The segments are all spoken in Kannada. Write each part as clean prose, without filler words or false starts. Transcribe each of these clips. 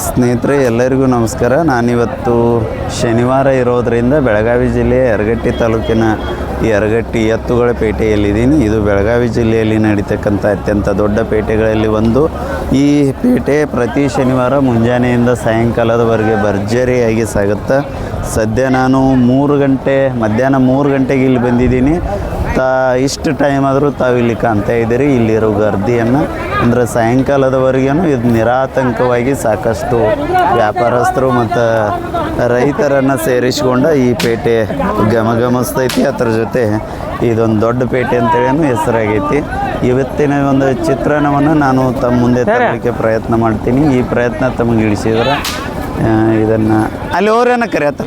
ಸ್ನೇಹಿತರೆ ಎಲ್ಲರಿಗೂ ನಮಸ್ಕಾರ. ನಾನಿವತ್ತು ಶನಿವಾರ ಇರೋದರಿಂದ ಬೆಳಗಾವಿ ಜಿಲ್ಲೆಯ ಯರಗಟ್ಟಿ ತಾಲೂಕಿನ ಯರಗಟ್ಟಿ ಎತ್ತುಗಳ ಪೇಟೆಯಲ್ಲಿದ್ದೀನಿ. ಇದು ಬೆಳಗಾವಿ ಜಿಲ್ಲೆಯಲ್ಲಿ ನಡೀತಕ್ಕಂಥ ಅತ್ಯಂತ ದೊಡ್ಡ ಪೇಟೆಗಳಲ್ಲಿ ಒಂದು. ಈ ಪೇಟೆ ಪ್ರತಿ ಶನಿವಾರ ಮುಂಜಾನೆಯಿಂದ ಸಾಯಂಕಾಲದವರೆಗೆ ಭರ್ಜರಿಯಾಗಿ ಸಾಗುತ್ತೆ. ಸದ್ಯ ನಾನು ಮಧ್ಯಾಹ್ನ 3 ಗಂಟೆಗೆ ಇಲ್ಲಿ ಬಂದಿದ್ದೀನಿ. ಇಷ್ಟು ಟೈಮ್ ಆದರೂ ತಾವು ಇಲ್ಲಿ ಕಾಣ್ತಾ ಇದ್ದೀರಿ. ಇಲ್ಲಿರೋ ಗರ್ದಿಯನ್ನು ಅಂದರೆ ಸಾಯಂಕಾಲದವರೆಗೂ ಇದು ನಿರಾತಂಕವಾಗಿ ಸಾಕಷ್ಟು ವ್ಯಾಪಾರಸ್ಥರು ಮತ್ತು ರೈತರನ್ನು ಸೇರಿಸಿಕೊಂಡ ಈ ಪೇಟೆ ಗಮಗಮಿಸ್ತೈತಿ. ಅದರ ಜೊತೆ ಇದೊಂದು ದೊಡ್ಡ ಪೇಟೆ ಅಂತೇಳಿ ಹೆಸರಾಗೈತಿ. ಇವತ್ತಿನ ಒಂದು ಚಿತ್ರಣವನ್ನು ನಾನು ತಮ್ಮ ಮುಂದೆ ತರಲಿಕ್ಕೆ ಪ್ರಯತ್ನ ಮಾಡ್ತೀನಿ. ಈ ಪ್ರಯತ್ನ ತಮಗೆ ಇಳಿಸಿದ್ರೆ ಇದನ್ನು ಅಲ್ಲಿ ಅವರೇನ ಕರೆಯತ್ತ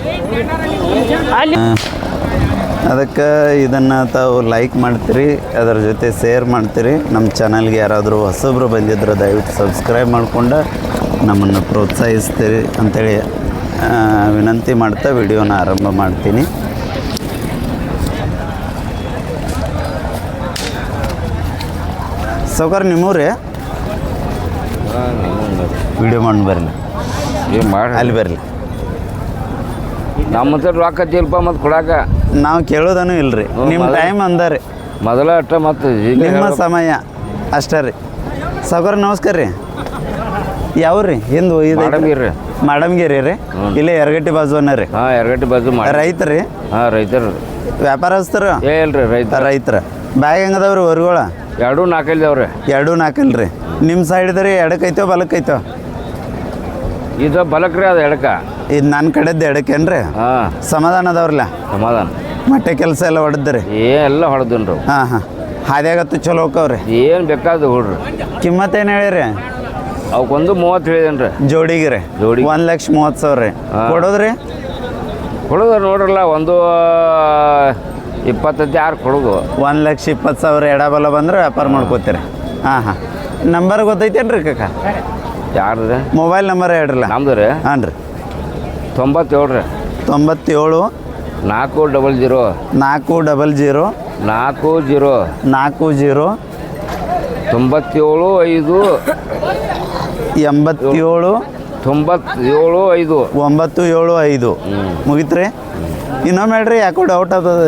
ಅದಕ್ಕೆ ಇದನ್ನು ತಾವು ಲೈಕ್ ಮಾಡ್ತೀರಿ, ಅದರ ಜೊತೆ ಶೇರ್ ಮಾಡ್ತೀರಿ. ನಮ್ಮ ಚಾನಲ್ಗೆ ಯಾರಾದರೂ ಹೊಸಬ್ರು ಬಂದಿದ್ರೆ ದಯವಿಟ್ಟು ಸಬ್ಸ್ಕ್ರೈಬ್ ಮಾಡಿಕೊಂಡು ನಮ್ಮನ್ನು ಪ್ರೋತ್ಸಾಹಿಸ್ತೀರಿ ಅಂಥೇಳಿ ವಿನಂತಿ ಮಾಡ್ತಾ ವಿಡಿಯೋನ ಆರಂಭ ಮಾಡ್ತೀನಿ. ಸೌಕರ್ ನಿಮ್ಮೂರೇ ವಿಡಿಯೋ ಮಾಡಿ ಬರಲಿ, ಅಲ್ಲಿ ಬರಲಿ. ನಮ್ಮ ಹತ್ರ ರೊಕ್ಕ ತಿಲ್ಪ ಮತ್ತು ಕೊಡಾಕ ನಾವು ಕೇಳೋದನು ಇಲ್ರಿ. ನಿಮ್ಮ ಟೈಮ್ ಅಂದಾರೆ ಮೊದಲ ಅಷ್ಟ ಮತ್ತು ನಿಮ್ಮ ಸಮಯ ಅಷ್ಟೇ ರೀ. ಸೌಕರ್ ನಮಸ್ಕಾರ ರೀ. ಯಾವ್ರಿ ಹಿಂದೆ ಮಾಡಂಗಿರಿ ಮಾಡಮ್ಗಿರಿ ರೀ. ಇಲ್ಲೇ ಯರಗಟ್ಟಿ ಬಾಜುವನ್ನ ರೀ. ಹಾಂ ಯರಗಟ್ಟಿ ಬಾಜು ರೈತರಿ? ಹಾಂ ರೈತರು. ವ್ಯಾಪಾರಸ್ಥರು? ಇಲ್ರಿ ರೈತರ. ಬ್ಯಾಗ್ ಹೆಂಗದವ್ರಿ ಹೊರಗಳ? 2-4 ಇದಾವ್ರಿ. 2-4 ರೀ. ನಿಮ್ಮ ಸೈಡ್ದು ರೀ ಎಡಕ್ಕೈತೋ ಬಲಕ್ಕೈತೋ? ಇದು ಬಲಕ್ರಿ ಅದು ಎಡಕ. ಇದು ನನ್ನ ಕಡೆದ್ದು ಎಡಕ್ಕೇನ್ರಿ? ಹಾಂ ಸಮಾಧಾನ ಅದಾವ್ರಲ್ಲ? ಸಮಾಧಾನ. ಮಟ್ಟೆ ಕೆಲಸ ಎಲ್ಲ ಹೊಡೆದ್ರಿ? ಎಲ್ಲ ಹೊಡೆದನ್ರಿ. ಹಾಂ ಹಾದ್ಯಾಗತ್ತು ಚಲೋ ಹೋಕ್ಕವ್ರಿ? ಏನು ಬೇಕಾದ ಹುಡ್ರಿ. ಕಿಮ್ಮತ್ತು ಏನು ಹೇಳಿರಿ? ಅವಕ್ಕೊಂದು 30 ಹೇಳಿದೇನ್ರಿ ಜೋಡಿಗೆ ರೀ. ಜೋಡಿ 1,30,000 ರೀ. ಕೊಡೋದ್ರಿ? ಕೊಡೋದು ನೋಡ್ರಲ್ಲ ಒಂದು 26 ಕೊಡೋದು. 1,20,000 ಎಡಬಲ ಬಂದ್ರೆ ವ್ಯಾಪಾರ ಮಾಡ್ಕೋತೀರಿ? ಹಾಂ ನಂಬರ್ ಗೊತ್ತೈತೇನ್ರಿ ಕಕ್ಕ? ಯಾರ್ದು? ಮೊಬೈಲ್ ನಂಬರ್ ಹೇಳ್ರಲ್ಲ. ನಮ್ದು ರೀ? ಹಾಂ ರೀ. 97 ರೀ. 97 400 400 40 97 5 87 97 5 975 ಮುಗಿತ್ರಿ? ಇನ್ನೊಮ್ಮೆ ಹೇಳ್ರಿ, ಯಾಕೋ ಡೌಟ್ ಆಗ್ತದೆ.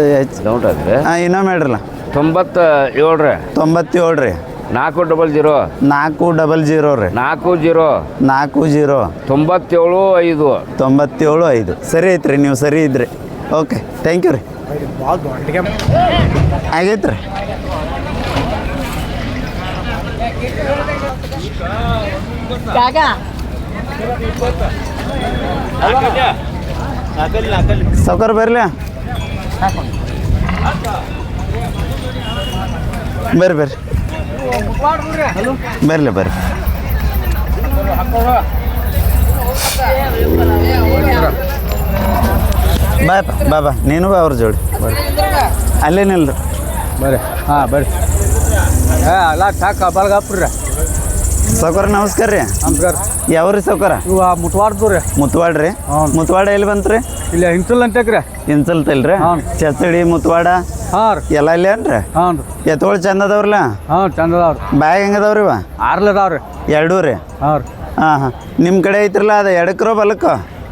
ಡೌಟ್ ಆದ್ರೆ ಹಾಂ ಇನ್ನೊಮ್ಮೆ ಹೇಳ್ರಲ್ಲ. 97 ರೀ. 97 ರೀ. 400 400 ರೀ. 40 97 5 ಸರಿ ಐತ್ರಿ. ನೀವು ಸರಿ ಇದ್ರಿ. ಓಕೆ, ಥ್ಯಾಂಕ್ ಯು ರೀ. ಆಗೈತೆ ರೀ. ಸೌಕರ್ ಬರ್ಲಿ? ಬರ್ರಿ ಬಾ ನೀನು ಬಾ ಅವ್ರ ಜೋಡಿ ಬರ್ರಿ. ಅಲ್ಲೇನಿಲ್ಲ ಬರ್ರಿ. ಹಾಂ ಬರ್ರಿ. ಅಲ್ಲ ಸಾಕ ಬಲ್ಗಪ್ರಿ. ಸೌಕರ್ ನಮಸ್ಕಾರ ರೀ. ನಮಸ್ಕಾರ. ಯಾವ್ರಿ ಸೌಕರ? ಇವು ಮುತ್ವಾಡ್ದು ರೀ. ಮುತ್ವಾಡ್ ರೀ? ಮುತ್ವಾಡ ಎಲ್ಲಿ ಬಂತ್ರಿ? ಇಲ್ಲ ಹಿಂಸಲ್ ಅಂತಕ್ರಿ. ಇನ್ಸಲ್ತಲ್ರಿ? ಚಸಡಿ ಮುತ್ವಾಡ ಹಾಂ ರೀ. ಎಲ್ಲ ಇಲ್ಲಿ ಏನ್ರಿ? ಹಾಂ ರೀ. ಎತ್ತೋಳು ಚಂದ ಅದಾವ್ರಲ್ಲ? ಹಾಂ ಚಂದ ಅದಾವ್ರಿ. ಬ್ಯಾಗ್ ಹೆಂಗದವ್ರಿ? 6 ಅದಾವ್ರಿ. 2 ರೀ? ಹಾಂ ರೀ. ಹಾಂ ನಿಮ್ಮ ಕಡೆ ಐತ್ರಲ್ಲ ಅದು ಎಡಕ್ರೋ ಬಲಕ್ಕ?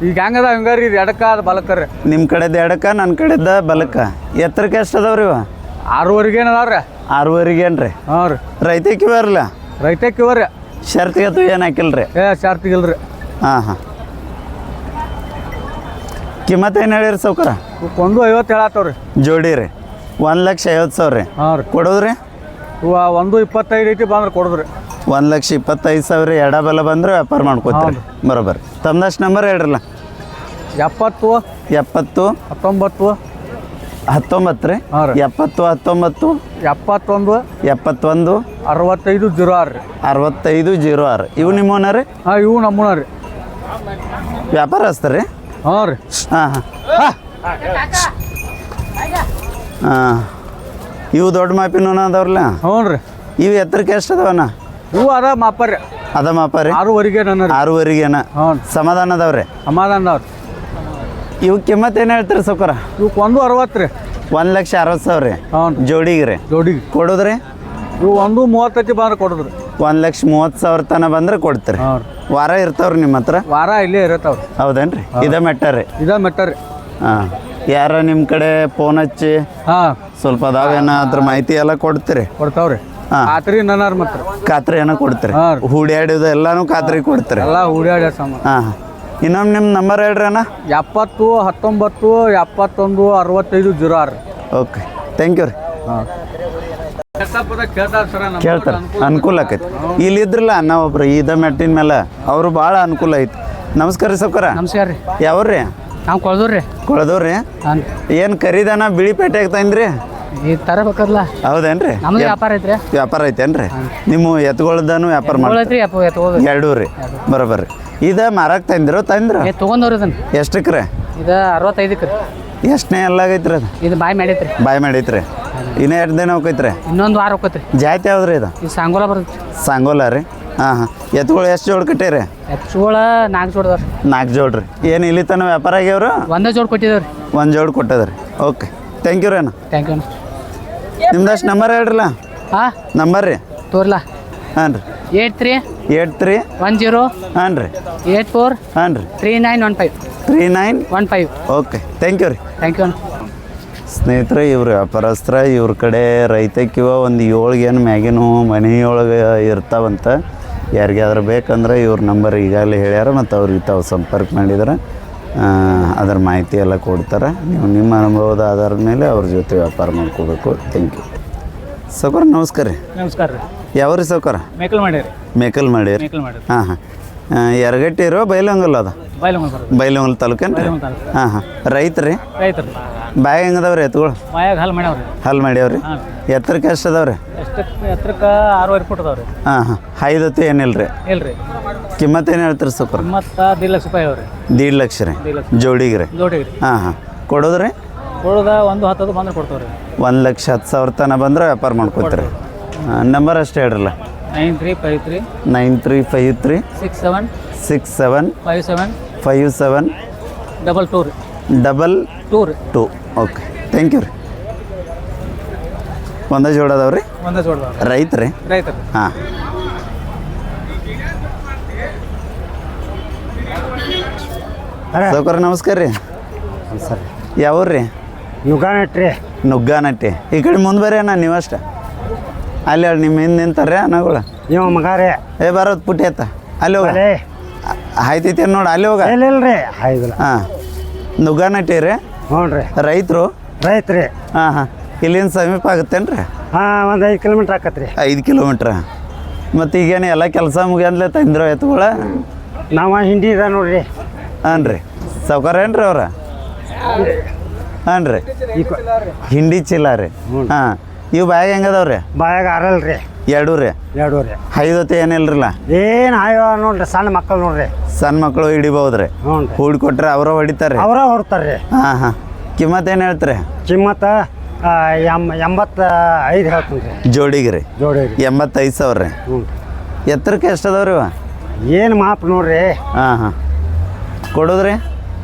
ಈಗ ಹೆಂಗದ ಹಂಗಾರಿ ಎಡಕ್ಕ ಅದು ಬಲಕ್ಕ ರೀ. ನಿಮ್ಮ ಕಡೆದ ಎಡಕ್ಕ, ನನ್ನ ಕಡೆದ ಬಲಕ್ಕ. ಎತ್ತರಕ್ಕೆ ಎಷ್ಟು ಅದಾವ್ರಿ? 6ವರೆಗೆ ಅದಾವ್ರಿ. 6ವರೆಗೆ ಏನ್ರಿ? ಹಾಂ ರೀ. ರೈತಕ್ಕೆ ಬರಲ್ಲ? ರೈತಕ್ಕೆ ಬರ್ರಿ. ಶರ್ತಿಗತ್ತು ಏನು ಹಾಕಿಲ್ರಿ? ಶರ್ತಿಗಿಲ್ರಿ. ಹಾಂ ಕಿಮ್ಮತ್ತು ಏನು ಹೇಳಿರಿ ಸೌಕರ? ಒಂದು 50 ಹೇಳತ್ತವ್ರಿ ಜೋಡಿ ರೀ. 1,50,000 ರೀ. ಹಾಂ ರೀ. ಕೊಡೋದ್ರಿ? ಒಂದು 25 ಐತಿ ಬಂದ್ರೆ ಕೊಡೋದ್ರಿ. 1,25,000 ಎಡಬಲ ಬಂದ್ರೆ ವ್ಯಾಪಾರ ಮಾಡ್ಕೋತೀರಿ? ಬರೋಬ್ಬರ. ತಮ್ಮದಷ್ಟು ನಂಬರ್ ಹೇಳ್ರಲ್ಲ. 70 70 19 19 ರೀ. 70 19 71 65 65 06 ರೀ. 65 06 ಇವು ನಿಮ್ಮವನ ರೀ? ಹಾಂ ಇವು ನಮ್ಮನ ರೀ. ವ್ಯಾಪಾರಸ್ಥ ರೀ? ಹಾಂ ರೀ. ಹಾಂ ಇವು ದೊಡ್ಡ ಮಾಪಿನ ಅದಾವ್ರಲ್ಲ? ಹ್ಞೂ ರೀ. ಇವು ಎತ್ತರಕ್ಕೆ ಎಷ್ಟು ಅದಾವಣ್ಣ? ಇವು ಅದ ಮಾಪ ರೀ. ಅದ ಮಾಪ ರೀ? 6ವರೆಗೆ ನನ್ನ 6ವರೆಗೇನ? ಹ್ಞೂ ಸಮಾಧಾನ ಅದಾವ್ರಿ? ಸಮಾಧಾನ ಅದಾವ್ರಿ. ಇವು ಕಿಮ್ಮತ್ತು ಏನು ಹೇಳ್ತೀರಿ ಸೌಕರ? ಇವಕ್ಕೆ ಒಂದು 60 ರೀ. 1,60,000 ರೀ. ಹ್ಞೂ ಜೋಡಿಗೆ ರೀ? ಜೋಡಿಗೆ ಕೊಡೋದ್ರಿ? ಇವು ಒಂದು 35 ಬಂದ್ರೆ ಕೊಡೋದ್ರಿ. 1,30,000 ತನಕ ಬಂದ್ರೆ ಕೊಡ್ತೀರಿ? ಹಾಂ. ವಾರ ಇರ್ತಾವ್ರಿ ನಿಮ್ಮ ಹತ್ರ? ವಾರ ಇಲ್ಲೇ ಇರತ್ತವ್ರಿ. ಹೌದೇನ್ರಿ? ಇದ ಮೆಟ್ಟಾರಿ? ಇದ ಮೆಟ್ಟರಿ. ಹಾಂ. ಯಾರ ನಿಮ್ಮ ಕಡೆ ಫೋನ್ ಹಚ್ಚಿ ಹಾಂ ಸ್ವಲ್ಪ ಅದಾವೇನ ಅದ್ರ ಮಾಹಿತಿ ಎಲ್ಲ ಕೊಡ್ತೀರಿ? ಕೊಡ್ತಾವ್ರಿ. ಹಾಂ. ಆತ್ರಿ ನನ್ನಾರ ಮಾತ್ರ ಖಾತ್ರಿ ಏನೋ ಕೊಡ್ತೀರಿ? ಹಾಂ. ಹೂಡ್ಯಾಡಿದ ಎಲ್ಲಾನು ಖಾತ್ರಿ ಕೊಡ್ತೀರಿ? ಎಲ್ಲ ಹೂಡ್ಯಾಡ ಸಾಮಾನು. ಹಾಂ. ಇನ್ನೊಮ್ಮೆ ನಿಮ್ಮ ನಂಬರ್ ಹೇಳ್ರಿ ಅಣ್ಣ. 70 19 71 65 06. ಓಕೆ, ಥ್ಯಾಂಕ್ ಯು ರೀ. ಹಾಂ ಕೇಳ್ತಾರೆ, ಅನುಕೂಲ ಆಕೈತಿ. ಇಲ್ಲಿದ್ರಲ್ಲ ಅನ್ನ ಒಬ್ರು ಇದ ಮೆಟ್ಟಿನ ಮೇಲೆ ಅವರು ಭಾಳ ಅನುಕೂಲ ಐತಿ. ನಮಸ್ಕಾರ ರೀ ಸೌಕರ. ನಮಸ್ಕಾರ ರೀ. ಯಾವ್ರಿ? ನಾವು ಕೊಳ್ದವ್ರಿ. ಕೊಳದವ್ರಿ? ಹಾಂ. ಏನು ಕರಿದನ ಬಿಳಿ ಪೇಟೆಗೆ ತಂದ್ರಿ? ಈಗ ತರಬೇಕಲ್ಲ. ಹೌದೇನ್ರಿ? ನಮ್ದು ವ್ಯಾಪಾರ ಐತ್ರಿ. ವ್ಯಾಪಾರ ಐತೇನ್ರಿ? ನಿಮ್ಮ ಎತ್ಗೊಳ್ದನು ವ್ಯಾಪಾರ ಐತ್ರಿ. ಎರಡೂ ರೀ? ಬರೋಬರ್ರಿ. ಇದ ಮಾರಕ್ಕೆ ತಂದ್ರು ತೊಗೊಂಡವ್ರಿ ಇದನ್ನ. ಎಷ್ಟಕ್ಕೆ ರೀ? ಇದು 65 ರೀ. ಎಷ್ಟನೇ ಎಲ್ಲಾಗೈತ್ರಿ ಅದು? ಇದು ಬಾಯ್ ಮಾಡೈತ್ರಿ. ಬಾಯ್ ಮಾಡೈತ್ರಿ. ಇನ್ನೂ 2 ದಿನ ಹೋಗೈತ್ರಿ? ಇನ್ನೊಂದು ವಾರ ಹೋಗತ್ರಿ. ಜಾತಿ ಯಾವ್ದ್ರಿ ಇದು? ಇದು ಸಾಂಗೋಲ ಬರುತ್ತೆ. ಸಾಂಗೋಲ ರೀ? ಹಾಂ ಹಾಂ. ಎತ್ಗಳು ಎಷ್ಟು ಜೋಡ್ ಕಟ್ಟೇರಿ? ಎತ್ತುಗಳ 4 ಜೋಡ್ದವ್ರಿ. 4 ಜೋಡ್ರಿ. ಏನು ಇಲ್ಲಿ ತನಕ ವ್ಯಾಪಾರ ಆಗ್ಯಾವ್ರು? ಒಂದೇ ಜೋಡ್ ಕೊಟ್ಟಿದ್ದೇವ್ರಿ. 1 ಜೋಡ್ ಕೊಟ್ಟದ್ರಿ. ಓಕೆ, ಥ್ಯಾಂಕ್ ಯು ರೀ ಅಣ್ಣ. Thank you. ನಿಮ್ದಷ್ಟು ನಂಬರ್ ಹೇಳ್ರಲ್ಲ. ಹಾಂ ನಂಬರ್ ರೀ? ತೋರ್ಲಾ. ಹಾಂ ರೀ. 83 83 10 ಹಾಂ ರೀ 84 ಹಾಂ ರೀ 3915 3915. ಓಕೆ, ಥ್ಯಾಂಕ್ ಯು ರೀ. Thank you. ಸ್ನೇಹಿತರೆ, ಇವ್ರು ವ್ಯಾಪಾರಸ್ತ್ರ. ಇವ್ರ ಕಡೆ ರೈತಕ್ಕಿವ ಒಂದು 7 ಏನು ಮ್ಯಾಗಿನೂ ಮನೆಯೊಳಗೆ ಇರ್ತಾವಂತ. ಯಾರಿಗಾದ್ರೂ ಬೇಕಂದ್ರೆ ಇವ್ರ ನಂಬರ್ ಈಗಾಗಲೇ ಹೇಳ್ಯಾರ, ಮತ್ತು ಅವ್ರಿಗೆ ತಾವು ಸಂಪರ್ಕ ಮಾಡಿದ್ರೆ ಅದರ ಮಾಹಿತಿ ಎಲ್ಲ ಕೊಡ್ತಾರೆ. ನೀವು ನಿಮ್ಮ ಅನುಭವದ ಆಧಾರದ ಮೇಲೆ ಅವ್ರ ಜೊತೆ ವ್ಯಾಪಾರ ಮಾಡ್ಕೋಬೇಕು. Thank you. ಸೌಕರ ನಮಸ್ಕಾರ ರೀ. ನಮಸ್ಕಾರ ರೀ. ಯಾವ ರೀ ಸೌಕರ? ಮೇಕಲ್ ಮಾಡಿರಿ. ಮೇಕಲ್ ಮಾಡಿರಿ? ಮೇಕಲ್ ಮಾಡಿರಿ. ಹಾಂ ಹಾಂ. ಯರಗಟ್ಟಿ ಇರೋ ಬೈಲಹೊಂಗಲ್ ಅದ? ಬೈಲಹೊಂಗಲ್ ತಾಲೂಕೇನು ರೀ? ಹಾಂ ಹಾಂ. ರೈತ್ರಿ? ರೈತರು. ಬ್ಯಾಗ್ ಹೆಂಗದವ್ರಿ ಎತ್ತುಗಳು? ಮಾಯಾಗ ಹಲ್ ಮಾಡ್ಯಾವ್ರಿ. ಹಲ್ ಮಾಡ್ಯಾವ್ರಿ? ಎತ್ತರಕ್ಕೆ ಎಷ್ಟು ಅದಾವ್ರಿ? ಎತ್ತರಕ್ಕೆ 6 ಫುಟ್ ಅದಾವ್ರಿ. ಹಾಂ ಹಾಂ. ಹೈದತ್ತು ಏನಿಲ್ಲ ರೀ? ಇಲ್ರಿ. ಕಿಮ್ಮತ್ತು ಏನು ಹೇಳ್ತೀರಿ ಸೌಕರ? ಮತ್ತು 1.5 ಲಕ್ಷ ರೂಪಾಯಿ ಅವ್ರಿ. 1.5 ಲಕ್ಷ ರೀ ಜೋಡಿಗೆ ರೀ? ಜೋಡಿಗೆ ರೀ. ಹಾಂ ಹಾಂ. ಕೊಡೋದ್ರಿ? ಕೊಡೋದ 1.10 ಬಂದ್ರೆ ಕೊಡ್ತಾವ್ರಿ. 1,10,000 ತನಕ ಬಂದ್ರೆ ವ್ಯಾಪಾರ ಮಾಡ್ಕೊತೀರಿ. ನಂಬರ್ ಅಷ್ಟು ಹೇಳ್ರಲ್ಲ. 9353 9353 67 67 57 57 22 ರೀ. 22. ಓಕೆ, ಥ್ಯಾಂಕ್ ಯು ರೀ. ಒಂದೇ ಜೋಡ ಅದಾವ್ರಿ? ಒಂದೇ ಜೋಡ ರೈತ್ರಿ? ರೈತರು. ಹಾಂ. ಸೌಕರ್ ನಮಸ್ಕಾರ ರೀ. ಸರ್ ಯಾವ್ರು ರೀ? ನುಗ್ಗಾನಟ್ರಿ. ನುಗ್ಗಾನಟ್ಟಿ. ಈ ಕಡೆ ಮುಂದೆ ಬರ್ರಿ ಅಣ್ಣ, ನೀವಷ್ಟ ಅಲ್ಲಿ ಹೇಳಿ. ನಿಮ್ಮ ಹಿಂದೆ ನಿಂತಾರ್ರಿ ಅನ್ನಗಳು? ನೀವು ಮಗಾರೇ ಏ ಬರೋದು ಪುಟ್ಟಿ ಆಯ್ತ ಅಲ್ಲಿ ಹೋಗ. ಆಯ್ತೈತೆ ನೋಡಿ, ಅಲ್ಲಿ ಹೋಗ. ಇಲ್ರಿ ಆಯ್ದಿಲ್ಲ. ಹಾಂ. ನುಗ್ಗಾನಟ್ಟಿ ರೀ? ಹ್ಞೂ ರೀ. ರೈತರು? ರೈತ್ರಿ. ಹಾಂ ಹಾಂ. ಇಲ್ಲಿಂದ ಸಮೀಪ ಆಗುತ್ತೇನು ರೀ? ಹಾಂ, ಒಂದು 5 ಕಿಲೋಮೀಟ್ರ್ ಆಕತ್ರಿ. 5 ಕಿಲೋಮೀಟ್ರ. ಮತ್ತು ಈಗೇನು ಎಲ್ಲ ಕೆಲಸ ಮುಗಿಯಂದ್ಲೆ ತಂದಿರೋ ಎತ್ತುಗಳ? ನಾವು ಹಿಂಡಿ ಇದ ನೋಡ್ರಿ. ಹಾಂ ರೀ. ಸೌಕರ್ಯ ಏನು ರೀ ಅವ್ರ? ಹಾಂ ರೀ. ಹಿಂಡಿ ಚೀಲ ರೀ? ಹಾಂ. ಇವು ಬ್ಯಾಗ್ ಹೆಂಗದವ್ರಿ? ಬಾಯಾಗ ಆರಲ್ ರೀ. 2 ರೀ? 2 ರೀ. ಐದೊತ್ತು ಏನಿಲ್ರಲ್ಲ? ಏನು ಆಯ್ವ ನೋಡ್ರಿ, ಸಣ್ಣ ಮಕ್ಕಳು ನೋಡ್ರಿ. ಸಣ್ಣ ಮಕ್ಕಳು ಹಿಡಿಬಹುದ್ರಿ? ಹ್ಞೂ ರೀ. ಹೂಡಿ ಕೊಟ್ರೆ ಅವರ ಹೊಡಿತಾರೆ? ಅವರ ಹೊಡ್ತಾರ್ರಿ. ಹಾಂ ಹಾಂ. ಕಿಮ್ಮತ್ತು ಏನು ಹೇಳ್ತೀರಿ? ಕಿಮ್ಮತ್ತ 85 ಹೇಳ್ತೀನಿ ರೀ ಜೋಡಿಗೆ ರೀ? ಜೋಡಿ ರೀ. 85,000 ರೀ? ಹ್ಞೂ. ಎತ್ತರಕ್ಕೆ ಎಷ್ಟು ಅದಾವ್ರಿ ಇವ? ಏನು ಮಾಪ್ ನೋಡ್ರಿ. ಹಾಂ ಹಾಂ. ಕೊಡೋದ್ರಿ?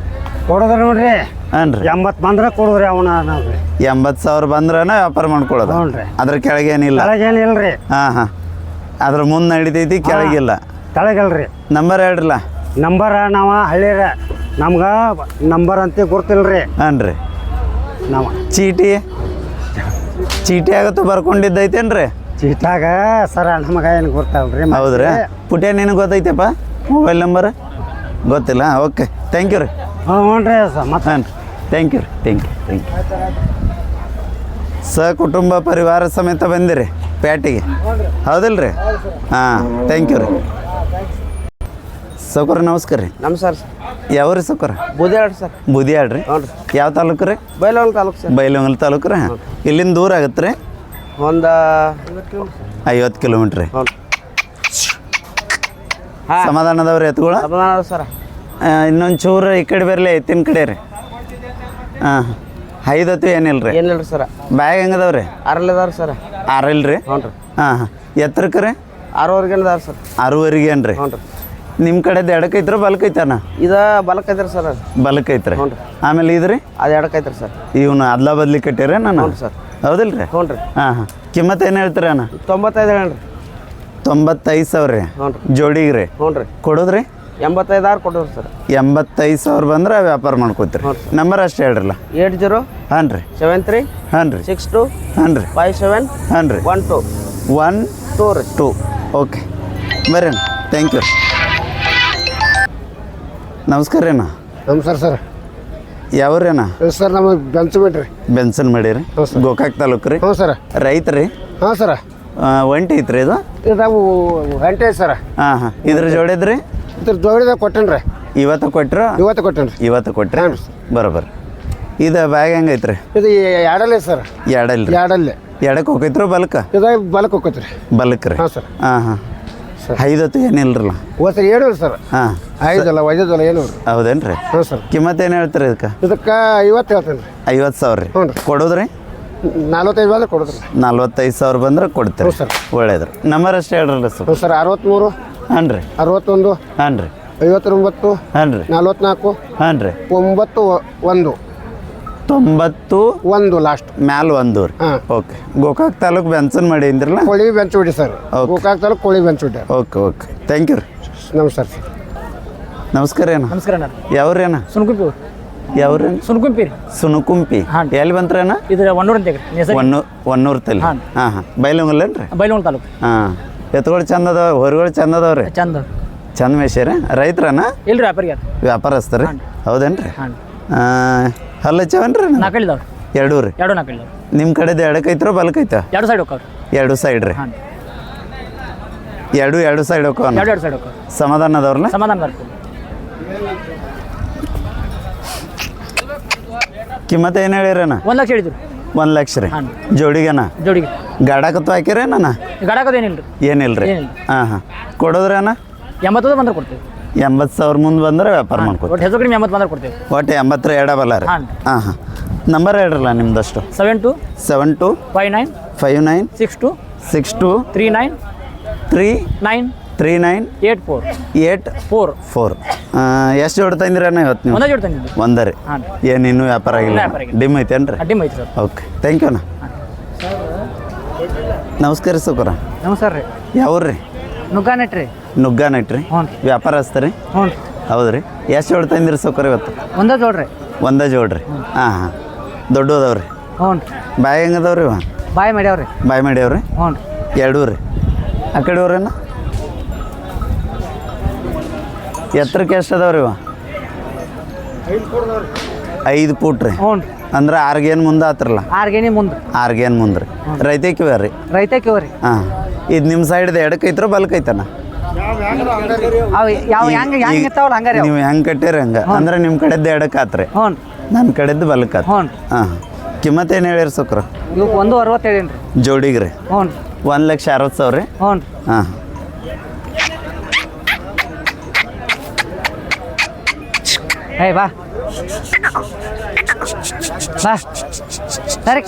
ಕೊಡೋದ್ರ ನೋಡ್ರಿ. ಹಾಂ ರೀ. 80 ಬಂದ್ರೆ ಕೊಡೋದ್ರಿ. ಅವನ ನೋಡ್ರಿ 80,000 ಬಂದ್ರನ ವ್ಯಾಪಾರ ಮಾಡ್ಕೊಳ್ಳೋದು? ಹ್ಞೂ ರೀ. ಅದ್ರ ಕೆಳಗೇನಿಲ್ಲ? ಕೆಳಗೇನಿಲ್ಲ ರೀ. ಹಾಂ ಹಾಂ. ಅದ್ರ ಮುಂದೆ ನಡಿತೈತಿ, ಕೆಳಗಿಲ್ಲ? ಕೆಳಗಿಲ್ರಿ. ನಂಬರ್ ಹೇಳ್ರಲ್ಲ. ನಂಬರ ನಾವು ಹಳ್ಳಿರ, ನಮ್ಗೆ ನಂಬರ್ ಅಂತ ಗೊತ್ತಿಲ್ಲ ರೀ. ಹಾಂ ರೀ. ನಾವು ಚೀಟಿ ಆಗತ್ತು ಬರ್ಕೊಂಡಿದ್ದೈತೇನು ರೀ? ಚೀಟಾಗ ಸರ ನಮಗೆ ಏನು ಗೊತ್ತಲ್ರಿ. ಹೌದ್ರಿ? ಪುಟ್ಯ ನಿನಗೆ ಗೊತ್ತೈತಪ್ಪ ಮೊಬೈಲ್ ನಂಬರ್? ಗೊತ್ತಿಲ್ಲ? ಓಕೆ, ಥ್ಯಾಂಕ್ ಯು ರೀ. ಹ್ಞೂ ರೀ ಸರ್. ಮತ್ತೆ ಹಾಂ ರೀ. ಥ್ಯಾಂಕ್ ಯು ರೀ. Thank you. ಕುಟುಂಬ ಪರಿವಾರ ಸಮೇತ ಬಂದಿರಿ ಪೇಟೆಗೆ? ಹೌದಿಲ್ಲ ರೀ? ಹಾಂ, ಥ್ಯಾಂಕ್ ಯು ರೀ. ಸೌಕರ ನಮಸ್ಕಾರ ರೀ. ನಮಸ್ಕಾರ ಸರ್. ಯಾವ ರೀ ಸೌಕರ? ಬುದ್ಯಾಡ್ ಸರ್. ಬುದಿಯಾಡ್ ರೀ? ಹ್ಞೂ ರೀ. ಯಾವ ತಾಲೂಕು ರೀ? ಬೈಲಹೊಂಗಲ ತಾಲೂಕು ಸರ್. ಬೈಲಹೊಂಗಲ ತಾಲೂಕು ರೀ? ಇಲ್ಲಿಂದ ದೂರ ಆಗತ್ತೆ ರೀ? ಒಂದು 50 ಕಿಲೋಮೀಟ್ರ್ ರೀ? ಹ್ಞೂ. ಹಾಂ, ಸಮಾಧಾನ ಅದಾವ್ರಿ ಎತ್ತುಗಳು? ಸಮಾಧಾನ ಸರ. ಇನ್ನೊಂದು ಚೂರು ಈ ಕಡೆ ಬರಲಿ, ಎತ್ತಿನ ಕಡೆ ರೀ. ಹಾಂ. ಐದತ್ತು ಏನಿಲ್ಲ ರೀ? ಏನಿಲ್ಲ ರೀ ಸರ. ಬ್ಯಾಗ್ ಹೆಂಗದವ್ರಿ? 6 ಅದಾವ್ರಿ ಸರ. 6 ಇಲ್ಲ ರೀ? ಹ್ಞೂ ರೀ. ಹಾಂ ಹಾಂ. ಎತ್ತರಕ್ಕೆ ರೀ? 6ವರೆಗೆ ಅದಾವ್ರಿ ಸರ್. 6ವರೆಗೆ ಏನು ರೀ? ಹ್ಞೂ ರೀ. ನಿಮ್ಮ ಕಡೆದು ಎಡಕ್ಕೈತ್ರ ಬಲಕೈತಣ್ಣ? ಇದು ಬಲಕ್ಕೈತ್ರಿ ಸರ್. ಬಲಕೈತ್ರಿ? ಹ್ಞೂ ರೀ. ಆಮೇಲೆ ಇದು ರೀ? ಅದು ಎಡಕ್ಕೈತ್ರಿ ಸರ್. ಇವನು ಅದ್ಲ ಬದ್ಲಿ ಕಟ್ಟಿರಿ ನಾನು? ಹ್ಞೂ ಸರ್. ಹೌದಿಲ್ಲ ರೀ? ಹ್ಞೂ ರೀ. ಹಾಂ ಹಾಂ. ಕಿಮ್ಮತ್ತು ಏನು ಹೇಳ್ತೀರಿ ಅಣ್ಣ? 95 ಹೇಳಿ. 95,000 ರೀ ಹ್ಞೂ ರೀ ಜೋಡಿಗೆ ರೀ ಹ್ಞೂ ರೀ ಕೊಡೋದ್ರಿ 85,000 ಕೊಡೋರು ಸರ್ 85,000 ಬಂದ್ರೆ ವ್ಯಾಪಾರ ಮಾಡ್ಕೋತೀರಿ ನಂಬರ್ ಅಷ್ಟೇ ಹೇಳ್ರಲ್ಲ 80 ಹಾಂ ರೀ 73 ಹಾಂ ರೀ 62 ಹಾಂ ರೀ 57 ಹಾಂ ರೀ 12 2 ರೀ 2 ಓಕೆ ಬರ್ರಿ ಥ್ಯಾಂಕ್ ಯು ನಮಸ್ಕಾರ ರೀ ಅಣ್ಣ ನಮಸ್ಕಾರ ಸರ್ ಯಾವ್ರಿ ಅಣ್ಣ ಸರ್ ನಮ್ಮ ಬೆಂಚಬೇಡ್ರಿ ಬೆನ್ಸನ್ ಮಾಡೀರಿ ಹ್ಞೂ ಸರ್. ಗೋಕಾಕ್ ತಾಲೂಕು ರೀ ಹ್ಞೂ ಸರ್ ರೈತ್ರಿ ಹಾಂ ಸರ ಒಂಟಿ ಐತ್ರಿ ಇದು ನಾವು ಗಂಟೆ ಸರ ಹಾಂ ಹಾಂ ಇದ್ರ ಜೋಡಿದ್ರಿ ಇದ್ರ ಜೋಡಿದಾಗ ಕೊಟ್ಟೇನ್ರಿ ಇವತ್ತು ಕೊಟ್ರ ಇವತ್ತು ಕೊಟ್ಟೇನ್ರಿ ಇವತ್ತು ಕೊಟ್ರಿ ಹಾಂ. ಬರೋಬ್ಬರ ಇದು ಬ್ಯಾಗ್ ಹೆಂಗೈತ್ರಿ ಇದು ಎರಡಲ್ಲೇ ಸರ್ ಎರಡಲ್ರಿ ಎರಡಲ್ಲೇ ಎಡಕ್ಕೆ ಹೋಗೈತ್ರಿ ಬಲ್ಕ ಇದು ಬಲಕ್ಕೆ ಹೋಗ್ತೈತ್ರಿ ಬಲ್ಕ್ ರೀ ಹಾಂ ಸರ್ ಹಾಂ ಹಾಂ ಸರ್. ಐದತ್ತು ಏನಿಲ್ರಲ್ಲ ಓ ಸರ್ ಏನು ಸರ್ ಹಾಂ ಐದಲ್ಲ ಐದಲ್ಲ ಏನು ಹೌದೇನ್ರಿ ಹ್ಞೂ ಸರ್ ಕಿಮ್ಮತ್ತು ಏನು ಹೇಳ್ತೀರಿ ಇದಕ್ಕೆ ಇದಕ್ಕೆ 50 ಹೇಳ್ತೇನೆ ರೀ 50,000 ರೀ ಹ್ಞೂ ರೀ. ಕೊಡೋದ್ರಿ 45 ಬಂದ್ರೆ ಕೊಡೋದ್ರಿ 45,000 ಬಂದ್ರೆ ಕೊಡ್ತೀರಿ ಹ್ಞೂ ಸರ್. ಒಳ್ಳೇದ್ರಿ ನಂಬರ್ ಅಷ್ಟೇ ಹೇಳ್ರಲ್ಲ ಸರ್ ಹ್ಞೂ ಸರ್ 63 ಹಾಂ ರೀ 61 ಹಾಂ ರೀ 59 ಹಾಂ ರೀ 44 ಹಾಂ ರೀ 91 91 ಲಾಸ್ಟ್ ಮ್ಯಾಲ ಒಂದು ರೀ ಹಾಂ. ಓಕೆ ಗೋಕಾಕ್ ತಾಲೂಕು ಬೆನ್ಸನ್ ಮಾಡಿ ಅಂದಿರಲ್ಲ ಕೋಳಿ ಬೆಂಚ್ ಹೊಡಿ ಸರ್ ಓಕೆ. ಗೋಕಾಕ್ ತಾಲೂಕು ಕೋಳಿ ಬೆಂಚ್ ಹೊಡಿ ಓಕೆ ಓಕೆ ಥ್ಯಾಂಕ್ ಯು ರೀ ನಮಸ್ಕಾರ ಸರ್ ನಮಸ್ಕಾರ ಅಣ್ಣ ನಮಸ್ಕಾರ ಅಣ್ಣ ಯಾವ್ರಿ ಅಣ್ಣ ಸುನ್ಕುಂಪಿ ಯಾವ್ರಿ ಸುನ್ಕುಂಪಿ ರೀ ಸುನುಕುಂಪಿ ಹಾಂ. ಎಲ್ಲಿ ಬಂತ್ರಿ ಅಣ್ಣ ಇದು 100 ಅಂತ ಹೆಸರು ಒನ್ನೂರು ತಲೆ ಹಾಂ. ಹಾಂ ಹಾಂ ಬೈಲಂಗಲ್ಲೇನ್ರಿ ಬೈಲೊಂಗ್ ತಾಲೂಕು ಹಾಂ ಎತ್ತುಗಳು ಚಂದ ಅದಾವ ಹೊರಗಳು ಚಂದ ಅದಾವ್ರಿ ಚಂದ ಚಂದ ಮೇಶರಿ ರೈತ್ರನ ಇಲ್ರಿ ವ್ಯಾಪಾರಿಗೆ ವ್ಯಾಪಾರಸ್ತಾರಿ ಹೌದೇನ್ರಿ ಹಾಂ ಹಲ್ಲು ಹಚ್ಚವೇನ್ರಿ ನಾಲ್ಕೈದಾವ್ರಿ ಎರಡೂ ರೀ ಎರಡು ನಾಲ್ಕೈದಾವ್ರಿ ನಿಮ್ಮ ಕಡೆದು ಎಡಕ್ಕೈತ್ರೋ ಬಲಕೈತ ಎರಡು ಸೈಡ್ ಹೋಗ್ತಾವ್ರಿ ಎರಡು ಸೈಡ್ ರೀ ಹಾಂ ಎರಡು ಸೈಡ್ ಹೋಗೋಣ ಎರಡು ಸೈಡ್ ಹೋಗ್ತಾವ್ರಿ ಸಮಾಧಾನ ಅದಾವ್ರಲ್ಲ ಸಮಾಧಾನ ಬರ್ತೀವಿ ಕಿಮ್ಮತ್ತು ಏನು ಹೇಳಿರಣ್ಣ 1 ಲಕ್ಷ ಹೇಳಿದ್ರಿ 1 ಲಕ್ಷ ರೀ ಹಾಂ. ಜೋಡಿಗೆನ ಜೋಡಿಗೆ ಗಾಡಕತ್ತು ಹಾಕಿರಿ ನನ್ನ ಗಡಾಕದೇನಿಲ್ಲ ಏನಿಲ್ಲ ರೀ ಏನಿಲ್ಲ. ಹಾಂ ಹಾಂ ಕೊಡೋದ್ರಿ ಅಣ್ಣ 80 ಬಂದ್ರೆ ಕೊಡ್ತೀವಿ 80,000 ಮುಂದೆ ಬಂದ್ರೆ ವ್ಯಾಪಾರ ಮಾಡ್ಕೊತೀವಿ ಒಟ್ಟು ಹೆಸರು ಕಡಿಮೆ 80 ಬಂದ್ರೆ ಕೊಡ್ತೀವಿ ಒಟ್ಟು 80 ಎಡಬಲ್ಲ ರೀ ಹಾಂ. ಹಾಂ ಹಾಂ ನಂಬರ್ ಹೇಳ್ರಲ್ಲ ನಿಮ್ದಷ್ಟು 72 72 59 59 62 62 39 3 9 39 84 84 4 ಎಷ್ಟು ಜೋಡಿ ತಂದಿರಣ್ಣ ಇವತ್ತು ನೀವು ಒಂದೇ ಜೋಡಿ ತಂದಿದ್ದು ಒಂದೇ ರೀ ಹಾಂ. ಏನು ಇನ್ನೂ ವ್ಯಾಪಾರ ಆಗಿಲ್ಲ ಇನ್ನೂ ವ್ಯಾಪಾರ ಆಗಿಲ್ಲ. ಡಿಮ್ ಐತೇನ್ರಿ ಅಡ್ಡಿಮ್ ಐತಿ ಸರ್ ಓಕೆ ಥ್ಯಾಂಕ್ ಯು ಅಣ್ಣ ನಮಸ್ಕಾರ ಸುಕರ ನಮಸ್ಕಾರ ರೀ ಯಾವ್ರಿ ನುಗ್ಗಾನೆಟ್ ರೀ ನುಗ್ಗಾ ನೈಟ್ರಿ ಹ್ಞೂ ರೀ ವ್ಯಾಪಾರ ಹಚ್ತಾರೆ ಹ್ಞೂ ರೀ ಹೌದು ರೀ ಎಷ್ಟು ಜೋಡಿ ತಂದಿರಿ ಸುಕರ ಇವತ್ತು ಒಂದೇ ಜೋಡ್ರಿ ಒಂದೇ ಜೋಡ್ರಿ ಹಾಂ ಹಾಂ ದೊಡ್ಡ ಅದಾವ್ರಿ ಹ್ಞೂ ರೀ ಬಾಯಿ ಹೆಂಗದವ್ರಿ ಇವ ಬಾಯ್ ಮಾಡ್ಯಾವ್ರಿ ಬಾಯಿ ಮಾಡ್ಯಾವ್ರಿ ಹ್ಞೂ ರೀ ಎರಡೂ ರೀ ಆ ಕಡೆ ಅವ್ರೇನ ಎತ್ತರಕ್ಕೆ ಎಷ್ಟು ಅದಾವ್ರಿ ಇವ 5 ಫೂಟ್ ರೀ ಹ್ಞೂ ರೀ ಅಂದ್ರೆ 6 ಗೇನ್ ಮುಂದೆ ಆತ್ರಲ್ಲ ಆರ್ಗೇನಿ ಮುಂದೆ 6 ಗೇನ್ ಮುಂದೆ ರೀ ರೈತಕ್ಕಿವ ರೀ ರೈತ ಕೇವ್ರಿ ಹಾಂ ಇದು ನಿಮ್ಮ ಸೈಡ್ದು ಎಡಕ್ಕೈತ್ರೋ ಬಲ್ಕೈತನ ಅವು ಯಾವ ಹೆಂಗೆ ಹೆಂಗೆ ಇರ್ತಾವಲ್ಲ ಹಂಗಾರಿ ಅವು ನೀವು ಹೆಂಗೆ ಕಟ್ಟಿರಿ ಹಂಗೆ ಅಂದ್ರೆ ನಿಮ್ಮ ಕಡೆದ್ದು ಎಡಕ್ಕೆ ಆತ್ರಿ ಹ್ಞೂ ನನ್ನ ಕಡೆದ್ದು ಬಲ್ಕ್ ಆತ್ ಹ್ಞೂ ಹಾಂ ಕಿಮ್ಮತ್ತು ಏನು ಹೇಳಿರಿ ಸುಕ್ರ ಇವಕ್ಕೆ 160 ಹೇಳೀನಿ ರೀ ಜೋಡಿಗೆ ರೀ ಹ್ಞೂ 1,60,000 ರೀ ಹ್ಞೂ ಹಾಂ ಏಯ್ ಬಾ ಬಾ ಸರಿ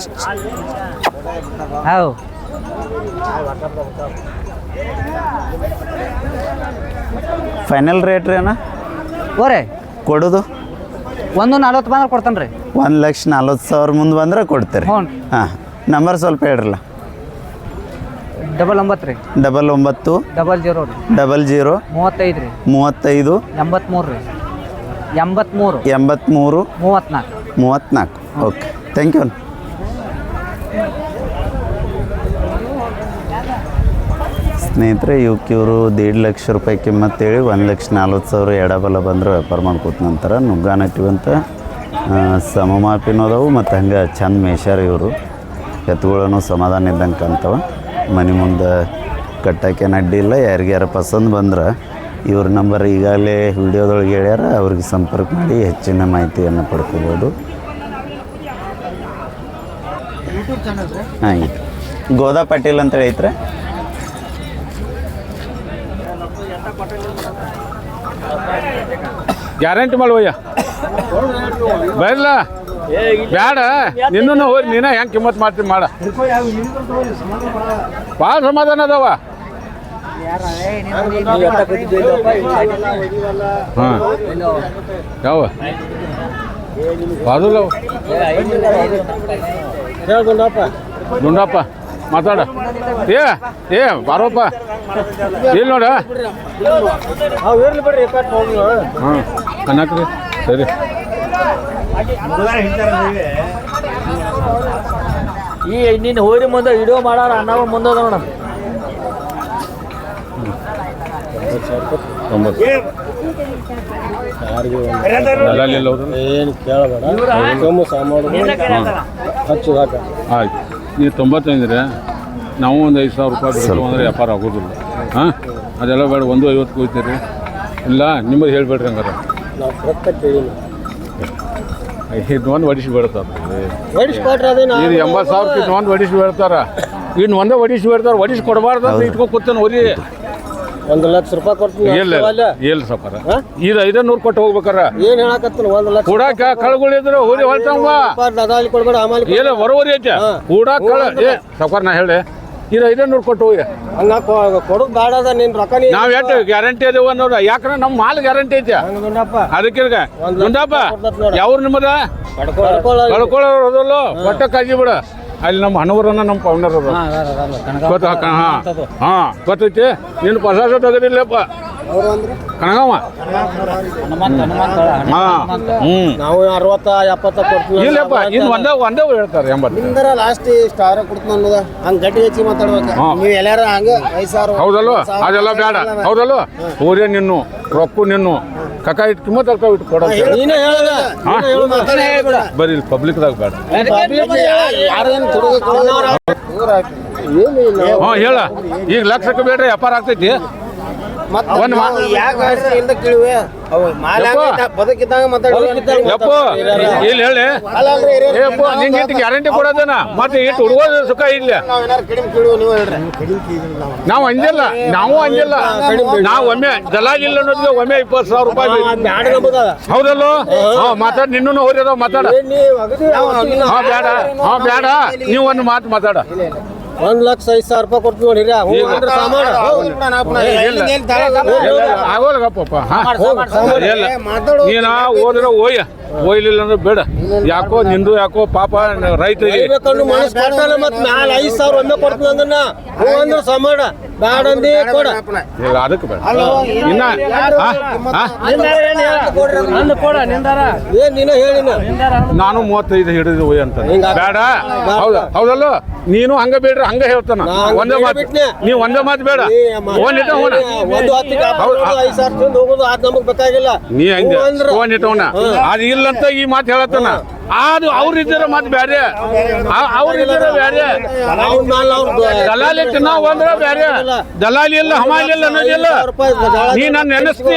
ಹೌ ಫೈನಲ್ ರೇಟ್ ರೀ ಅಣ್ಣ ಓರೆ ಕೊಡೋದು 140 ಬಂದ್ರೆ ಕೊಡ್ತಾನೆ ರೀ 1,40,000 ಮುಂದೆ ಬಂದ್ರೆ ಕೊಡ್ತೀರಿ ಹ್ಞೂ ಹಾಂ ನಂಬರ್ ಸ್ವಲ್ಪ ಹೇಳ್ರಲ್ಲ 99 ರೀ 99 00 ರೀ 00 35 ರೀ 35 83 ರೀ 83 83 34 34 ಓಕೆ ಥ್ಯಾಂಕ್ ಯು ಸ್ನೇಹಿತರೆ ಇವರು 1.5 ಲಕ್ಷ ರೂಪಾಯಿ ಕಿಮ್ಮತ್ತೇಳಿ 1,40,000 ಎಡಬಲ ಬಂದ್ರೆ ವ್ಯಾಪಾರ ಮಾಡ್ಕೋತ ನಂತರ ನುಗ್ಗಾನಟ್ಟಿವಂತ ಸಮಮಾಪಿನೂ ಅದಾವು ಮತ್ತು ಹಂಗೆ ಚಂದ ಮೇಯ್ಸ್ಯಾರ ಇವರು ಎತ್ತುಗಳನ್ನು ಸಮಾಧಾನ ಇದ್ದಂಗೆ ಕಾಣ್ತಾವ ಮನೆ ಮುಂದೆ ಕಟ್ಟೋಕ್ಕೇನು ಅಡ್ಡಿ ಇಲ್ಲ ಯಾರಿಗ್ಯಾರ ಪಸಂದ್ ಬಂದ್ರೆ ಇವ್ರ ನಂಬರ್ ಈಗಾಗಲೇ ವಿಡಿಯೋದೊಳಗೆ ಹೇಳ್ಯಾರ ಅವ್ರಿಗೆ ಸಂಪರ್ಕ ಮಾಡಿ ಹೆಚ್ಚಿನ ಮಾಹಿತಿಯನ್ನು ಪಡ್ಕೋಬೋದು ಹಾಂ ಇದು ಗೋದಾ ಪಾಟೀಲ್ ಅಂತೇಳಿ ಐತ್ರಿ ಗ್ಯಾರಂಟಿ ಮಾಡುವಯ್ಯ ಬರಲ್ಲ ಬ್ಯಾಡ ನಿನ್ನೂ ಹೋಗಿ ನೀನ ಹೆಂಗೆ ಕಿಮ್ಮತ್ ಮಾಡ್ತೀನಿ ಮಾಡ ಭಾಳ ಸಮಾಧಾನ ಅದಾವ ಹಾಂ ಯಾವ ಬಾಜುಲ್ಲ ಗುಂಡಪ್ಪ ಮಾತಾಡ ಏ ಬಾರೋಪ್ಪ ಇಲ್ಲಿ ನೋಡ ಹಾಂ ಅನ್ನಕ್ರಿ ಸರಿ ಈ ನಿನ್ನ ಹೋರಿ ಮುಂದೆ ವಿಡಿಯೋ ಮಾಡಾರ ಅಣ್ಣವ ಮುಂದೆ ನೋಡ 90 ದಲ್ಲಾಳಿಲ್ಲ ಅವ್ರು? ಏನು ಕೇಳಬೇಡ ಹಚ್ಚು ಹಾಕ ಆಯ್ತು ನೀವು 95 ನಾವು ಒಂದು 5,000 ರೂಪಾಯಿ ಬಿಟ್ಟು ಅಂದ್ರೆ ವ್ಯಾಪಾರ ಆಗೋದಿಲ್ಲ ಹಾಂ ಅದೆಲ್ಲ ಬೇಡ 150 ಹೋಗ್ತೀರಿ ಇಲ್ಲ ನಿಮ್ಮದು ಹೇಳ್ಬೇಡ್ರಿ ಹಂಗಾರೆ ನಾವು ರೊಕ್ಕ ಕೇಳಿಲ್ಲ ಇನ್ನೊಂದು ಹೊಡಿಸಿ ಬೇಡ್ತಾರೆ ಹೊಡಿಸ್ಕೊಟ್ರೆ ಅದೇ ಇದು 80,000 ಇನ್ನೊಂದು ಹೊಡಿಸಿ ಬೇಡ್ತಾರ ಇನ್ನು ಒಂದೇ ಹೊಡಿಸಿ ಬೇಡ್ತಾರೆ ಹೊಡಿಸಿ ಕೊಡಬಾರ್ದು ಅಂತ ಇಟ್ಕೊಂಡು ಕೂತಾನೆ ಹೋರಿ 1 ಲಕ್ಷ ರೂಪಾಯಿ ಕೊಡ್ತೀನಿ ಇಲ್ಲ ಸಾಕಾರ ಇದು 500 ಕೊಟ್ಟು ಹೋಗ್ಬೇಕಾರ ಏನು ಹೇಳಕತ್ತೀನಿ 1 ಲಕ್ಷ ಕೂಡಾಕ ಕಳ್ಗಳಿದ್ರು ಹೋರಿ ಹೊಳ್ತಂಗ ದದಾಳಿ ಕೊಡ್ಬೇಡ ಆಮೇಲೆ ಇಲ್ಲ ಬರೋರಿ ಐತೆ ಕೂಡಾಕ ಕಳ ಏ ಸಾಕಾರ ನಾ ಹೇಳಿ ಇದು 500 ಕೊಟ್ಟು ಹೋಗಿ ಹಂಗ ಕೊಡೋದು ಬೇಡ ಅದ ನಿನ್ ರೊಕ್ಕ ನಾವ್ ಎಷ್ಟು ಗ್ಯಾರಂಟಿ ಅದೇವ ನೋಡ ಯಾಕಂದ್ರೆ ನಮ್ಮ ಮಾಲ್ ಗ್ಯಾರಂಟಿ ಐತೆ ಅದಕ್ಕೆ ಮುಂದಪ್ಪ ಯಾವ್ರು ನಿಮ್ಮದ ಕಳ್ಕೊಳ್ಳೋದಲ್ಲ ಒಟ್ಟ ಕಾಜಿ ಬಿಡ ಅಲ್ಲಿ ನಮ್ಮ ಹಣವರನ್ನ ನಮ್ಮ ಪೌನರ್ ಗೊತ್ತ ಹಾಂ ಗೊತ್ತೈತಿ ನೀನು ಹೊಸ ತೆಗದಿಲ್ಲಪ್ಪ ಕಣಗಮ್ಮ ಹಾಂ ನಾವು 60-70 ಕೊಡ್ತೀವಿ ಇಲ್ಲಪ್ಪ ಇನ್ನು ಒಂದೇ ಹೇಳ್ತಾರೆ 80 ಲಾಸ್ಟ್ ಸ್ಟಾರ್ ಕೊಡ್ತೀನಿ ಅನ್ನೋದ ಹಂಗ ಗಟ್ಟಿ ಹೆಚ್ಚಿ ಮಾತಾಡ್ಬೇಕು ನೀವು ಎಲ್ಲಾರ ಹಂಗ 5,000 ಹೌದಲ್ವ ಅದೆಲ್ಲ ಬೇಡ ಹೌದಲ್ವ ಊರೇ ನಿನ್ನು ರೊಕ್ಕು ನಿನ್ನು ಕಕ್ಕ ಇಟ್ಟು ಕಿಮ್ಮತ್ ಅರ್ಥ ಇಟ್ಟು ಕೊಡ ನೀನೇ ಹೇಳದ ಬರೀ ಪಬ್ಲಿಕ್ದಾಗ ಬೇಡ ಹ್ಞೂ ಹೇಳ ಈಗ ಲಕ್ಷಕ್ಕೆ ಬೇಡ್ರಿ ವ್ಯಾಪಾರ ಆಗ್ತೈತಿ ಯಪ್ಪ ಇಲ್ಲಿ ಹೇಳಿ ಏಪ್ಪ ನಿಂಗೆ ಇಟ್ಟು ಗ್ಯಾರಂಟಿ ಕೊಡೋದನ ಮತ್ತೆ ಇಟ್ಟು ಹುಡುಗೋದು ಸುಖ ಇಲ್ಲ ನಾವು ಅಂಜಿಲ್ಲ ನಾವು ಒಮ್ಮೆ ದಲಾಲಿ ಇಲ್ಲ ಅನ್ನೋದ್ಗೆ ಒಮ್ಮೆ 20,000 ರೂಪಾಯಿ ಹೌದಲ್ಲೋ ಮಾತಾಡ ನಿನ್ನೂ ಹೋರಿದ ಮಾತಾಡ ಬೇಡ ನೀವು ಒಂದು ಮಾತು ಮಾತಾಡ 1,05,000 ರೂಪಾಯಿ ಕೊಡ್ತೀವಿ ನೋಡಿರಿ ಆಗೋಲ್ಲಪ್ಪ ನೀನ ಹೋದ್ರೆ ಒಯ್ಲಿಲ್ಲ ಅಂದ್ರೆ ಬೇಡ ಯಾಕೋ ನಿಂದು ಯಾಕೋ ಪಾಪ ರೈತರಿಗೆ $5,000 ಒಮ್ಮೆ ಕೊಡ್ತೀನಿ ಅಂದನ್ನ ಅಂದ್ರೆ ಸಮಾಡ ಬೇಡ ಅಂದಿ ಕೊಡ ಇಲ್ಲ ಅದಕ್ಕೆ ಬೇಡ ಇನ್ನ ಏನ್ ನೀನು ಹೇಳಿನ ನಾನು 35 ಹಿಡಿದು ಒಯ್ ಅಂತ ಬೇಡ ಹೌದಲ್ಲ ನೀನು ಹಂಗ ಬೇಡ್ರಿ ಹಂಗ ಹೇಳ್ತಾನ ಒಂದೇ ಮಾತು ನೀವು ಒಂದೇ ಮಾತು ಬೇಡ ನಮಗ್ ಬೇಕಾಗಿಲ್ಲ ನೀ ಹಂಗೆ ಇಟ್ಟವನ ಅದು ಇಲ್ಲಂತ ಈ ಮಾತು ಹೇಳತ್ತಾನ ಅದು ಅವ್ರಿದ್ದೀರ ಮಾತು ಬೇರೆ ಅವ್ರಿದ್ದೀರ ಬೇರೆ ದಲಾಲಿ ತಿನ್ನಾವ್ ಅಂದ್ರ ಬೇರೆ ದಲಾಲಿ ಇಲ್ಲ ಹಮಾಲಿ ಇಲ್ಲ ಅನ್ನೋದಿಲ್ಲ ನೀ ನಾನು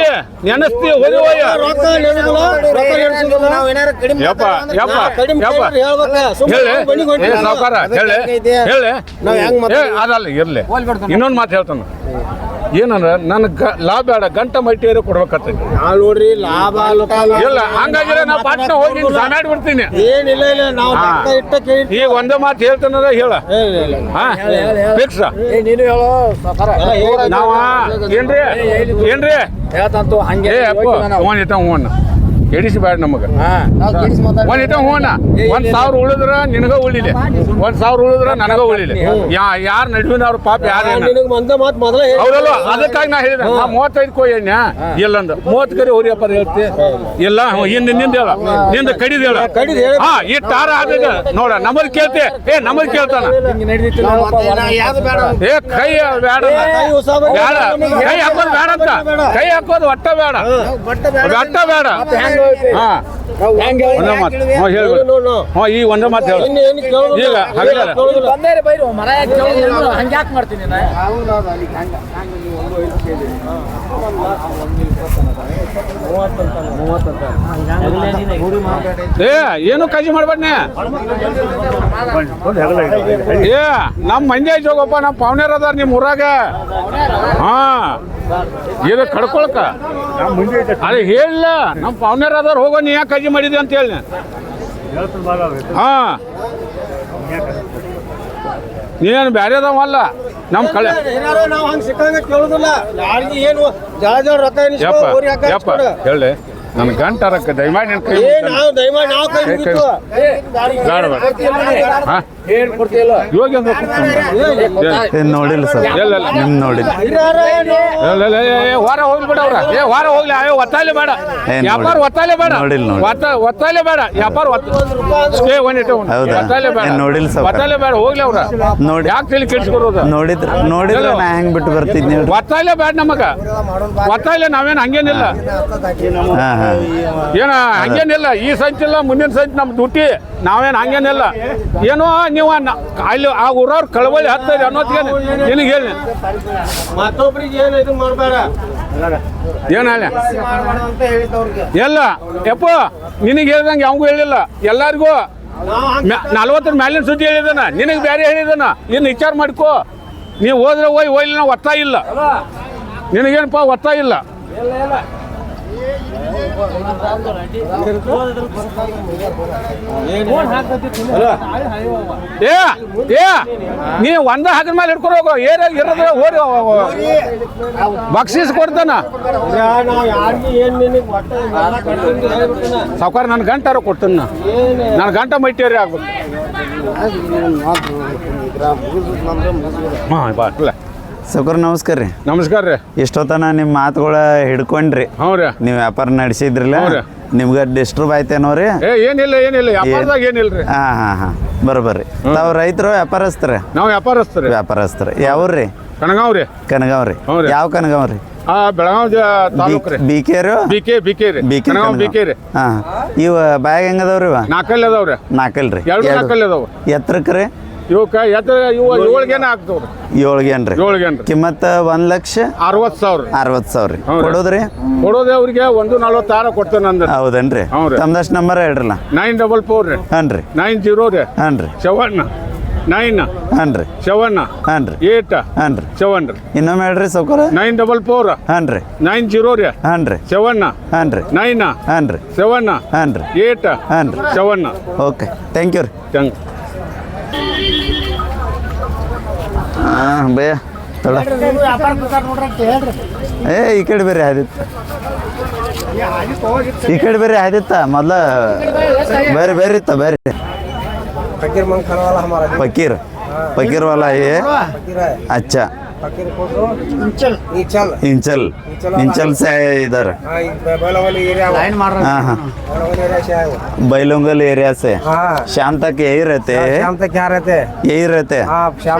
ನೆನೆಸ್ತಿ ಹೋಗಿ ಹೋಯ ಯಪ್ಪ ಹೇಳಿ ಸಾವುಕಾರ ಹೇಳಿ ಅದಲ್ಲ ಇರ್ಲಿ ಇನ್ನೊಂದು ಮಾತು ಹೇಳ್ತಾನ ಏನಂದ್ರ ನನಗೆ ಲಾಭ ಬೇಡ ಗಂಟ ಮಟ್ಟಿಯರು ಕೊಡ್ಬೇಕಾಗ್ತೈತಿ ನೋಡ್ರಿ ಲಾಭ ಇಲ್ಲ ಹಂಗಾಗಿರ ನಾ ಪಾಟ್ನ ಹೋಗಿ ಸಾಮಾಡಿ ಬಿಡ್ತೀನಿ ಏನಿಲ್ಲ ಈಗ ಒಂದೇ ಮಾತು ಹೇಳ್ತಾನದ ಹೇಳ ಫಿಕ್ಸ್ ನಾವ ಏನ್ರಿ ಹೇಳ್ತಂತು ಹಂಗೆ ಎಡಿಸಿ ಬೇಡ ನಮಗ ಒಂದ್ ಹೂವಣ್ಣ 1,000 ಉಳಿದ್ರ ನಿನಗ ಉಳಿಲಿ 1,000 ಉಳಿದ್ರ ನನಗ ಉಳಿಲಿ ಯಾರು ನಡುವಿನವ್ರ ಪಾಪ ಯಾರು ಹೌದಲ್ವ ಅದಕ್ಕಾಗಿ ನಾ ಹೇಳಿದೆ 35 ಕೊಯ್ಯಣ್ಣ ಇಲ್ಲಂದ 30 ಕರಿ ಹೋರಿ ವ್ಯಾಪಾರ ಹೇಳ್ತಿ ಇಲ್ಲ ನಿಂದ ಹೇಳ ನಿಂದ ಕಡಿದ ಹೇಳ ಈ ಟಾರ ಆದ ನೋಡ ನಮ್ಮದ್ ಕೇಳ್ತಿ ನಮ್ಮದ್ ಕೇಳ್ತಾನ ಕೈ ಬೇಡ ಕೈ ಹಾಕೋದು ಬೇಡ ಅಂತ ಕೈ ಹಾಕೋದು ಒಟ್ಟ ಬೇಡ ಈ ಒಂದೇ ಮಾತು ಹೇಳ ಈಗ ಹಂಗ್ಯಾಕ್ ಮಾಡ್ತೀನಿ ಏನು ಕಾಳಜಿ ಮಾಡ್ಬೇಡ್ನೆ ನಮ್ಮ ಮಂದಿ ಹೋಗಪ್ಪ ನಮ್ಮ ಪಾವನೇರ್ ಅದಾರ ನಿಮ್ ಊರಾಗ ಇದು ಕಡ್ಕೊಳಕ ಅದೇ ಹೇಳಿಲ್ಲ ನಮ್ಮ ಪಾವನೇರ್ ಅದಾರ ಹೋಗೋ ನೀ ಯಾಕೆ ಕಾಳಜಿ ಮಾಡಿದ್ವಿ ಅಂತ ಹೇಳಿ ನೀನು ಬ್ಯಾರೆ ಅದಾವಲ್ಲ ನಮ್ಮ ಕಳೆ ನಾವು ಹಂಗೆ ಸಿಕ್ಕಂಗ ಕೇಳುದಿಲ್ಲ ಯಾರಿಗೆ ಏನು ಜಳ ರೊಕ್ಕ ಯಪ್ಪ ಹೇಳಿ ನನ್ನ ಗಂಟರಕ್ಕೆ ದಯಮಾಡಿ ನನ್ನ ಕೈ ಯೋಗೇಂದ್ರ ಏನ್ ನೋಡಿಲ್ಲ ಸರ್ ನಿಮ್ ನೋಡಿಲ್ಲ ವಾರ ಹೋಗ್ಲಿ ಬೇಡ ಅವ್ರ ವಾರ ಹೋಗ್ಲಿ ಒತ್ತಾಲೆ ಬೇಡ ವ್ಯಾಪಾರ ಒತ್ತಾಲೆ ಬೇಡ ಒತ್ತಾಲೆ ಬೇಡ ವ್ಯಾಪಾರ ಒತ್ತಾಲೆ ಬೇಡ ನೋಡಿಲ್ಲ ಸರ್ ಒತ್ತಾಲೆ ಬೇಡ ಹೋಗ್ಲಿ ಅವ್ರ ನೋಡಿ ಯಾಕೆ ತಲೆ ಕೆಡ್ಸ್ಕೊಡೋದು ನೋಡಿದ್ರೆ ನಾ ಹೆಂಗ್ ಬಿಟ್ಟು ಬರ್ತಿದ್ನಿ ಒತ್ತಾಲೆ ಬೇಡ ನಮಗ ಒತ್ತಾಲೆ ನಾವೇನು ಹಂಗೇನಿಲ್ಲ ಏನ ಹಂಗೇನಿಲ್ಲ ಈ ಸಂಚಿಲ್ಲ ಮುಂದಿನ ಸಂಚ್ ನಮ್ ದುಡ್ಡಿ ನಾವೇನು ಹಂಗೇನಿಲ್ಲ ಏನೋ ನೀವು ಅಲ್ಲಿ ಆ ಊರವ್ರ ಕಳವಳಿ ಹತ್ತದ ಅನ್ನೋದ್ಗೆ ನಿನಗೆ ಹೇಳಿ ಮತ್ತೊಬ್ರಿಗೆ ಏನು ಇದು ಮಾಡಬೇಡ ಏನಲ್ಲ ಎಲ್ಲ ಯಪ್ಪ ನಿನಗೆ ಹೇಳ್ದಂಗೆ ಯಾವಾಗೂ ಹೇಳಿಲ್ಲ ಎಲ್ಲರಿಗೂ 40 ಮೇಲಿನ ಸುದ್ದಿ ಹೇಳಿದಾನ ನಿನಗೆ ಬೇರೆ ಹೇಳಿದಾನ ಇನ್ನು ವಿಚಾರ ಮಾಡ್ಕೋ ನೀವು ಹೋದ್ರೆ ಹೋಯ್ಲಿನ ಒತ್ತಾಯ ಇಲ್ಲ ನಿನಗೇನಪ್ಪ ಒತ್ತಾಯ ಇಲ್ಲ ನೀ ಒಂದ ಹಾಕಿದ ಮೇಲೆ ಹಿಡ್ಕೊಂಡು ಹೋಗೋ ಇರೋದ್ರೆ ಓಡಿ ಬಕ್ಷೀಸ್ ಕೊಡ್ತಾನ ಸಾವುಕಾರ ನನ್ನ ಗಂಟಾರ ಕೊಡ್ತಾನ ನನ್ನ ಗಂಟ ಮೈಟೇರಿ ಆಗ್ಬೇಕು ಹಾಂ ಬಾ ಸೌಕರ್ ನಮಸ್ಕಾರ ರೀ ನಮಸ್ಕಾರ ರೀ ಇಷ್ಟೊತ್ತನ ನಿಮ್ಮ ಮಾತುಗಳ ಹಿಡ್ಕೊಂಡ್ರಿ ಹ್ಞೂ ರೀ ನೀವು ವ್ಯಾಪಾರ ನಡೆಸಿದ್ರಲ್ಲ ನಿಮ್ಗೆ ಡಿಸ್ಟರ್ಬ್ ಆಯ್ತೇನೋ ರೀ ಏನಿಲ್ಲ ವ್ಯಾಪಾರದಾಗ ಏನಿಲ್ರಿ ಹಾಂ ಬರೋಬರ್ರಿ ತಾವು ರೈತರು ವ್ಯಾಪಾರಸ್ತರ ನಾವು ವ್ಯಾಪಾರಸ್ತರ ಯಾವ್ರಿ ಕನಗಾಂವ್ ರೀ ಕನಗಾಂವ್ ರೀ ಯಾವ ಕನಗಾಂವ್ ರೀ ಬೆಳಗಾವಿ ತಾಲೂಕು ರೀ ಬಿಕೆ ರೀ ಬಿಕೆ ರೀ ಬಿಕೆ ರೀ ಹಾಂ ಇವ ಬ್ಯಾಗ್ ಹೆಂಗದವ್ರಿ ಇವ ನಾಲ್ಕಲ್ಲಿ ಅದಾವ್ರಿ ನಾಲ್ಕಲ್ರಿ ಎರಡು ನಾಲ್ಕಲ್ಲಿ ಅದಾವ ಎತ್ತರಕ್ಕೆ ರೀ ಇವಕ್ಕ ಇವು 7 ಆಗ್ತಾವ್ರಿ 7 ಕಿಮ್ಮತ್ತ 1,60,000 ರೀ ಕೊಡೋದ್ರಿ ಕೊಡೋದೇ ಅವ್ರಿಗೆ 1,46 ಕೊಡ್ತೇನೆ ಅಂದ ಹೌದನ್ರಿ ತಮ್ದಷ್ಟು ನಂಬರ್ ಹೇಳ್ರಲ್ಲ 944 ರೀ ಹಾಂ ರೀ 90 ರೀ ಹಾಂ ರೀ 7 9 ಹಾಂ ರೀ 7 ಹಾಂ ರೀ 8 ಹಾಂ ರೀ 7 ರೀ ಇನ್ನೊಮ್ಮೆ ಹೇಳ್ರಿ ಸೌಕರ 944 ಹಾಂ ರೀ 90 ರೀ ಹಾಂ ರೀ 7 ಹಾಂ ರೀ 9 ಹಾಂ ರೀ 7 ಹಾಂ ರೀ 8 ಹಾಂ ರೀ 7 ಓಕೆ ಥ್ಯಾಂಕ್ ಯು ರೀ ಥ್ಯಾಂಕ್ ಹಾಂ ಭಯ್ಯ ತೊಡ ಈ ಕಡೆ ಬೇರೆ ಆದಿತ್ತ ಈ ಕಡೆ ಬೇರೆ ಆದಿತ್ತ ಮೊದಲ ಬೇರೆ ಇತ್ತ ಬೇರೆ फकीर वाला ये अच्छा इंचल से है इधर हाँ बैलोंगल एरिया से शाम तक यही रहते हैं शाम तक क्या रहते हैं यही रहते हैं शाम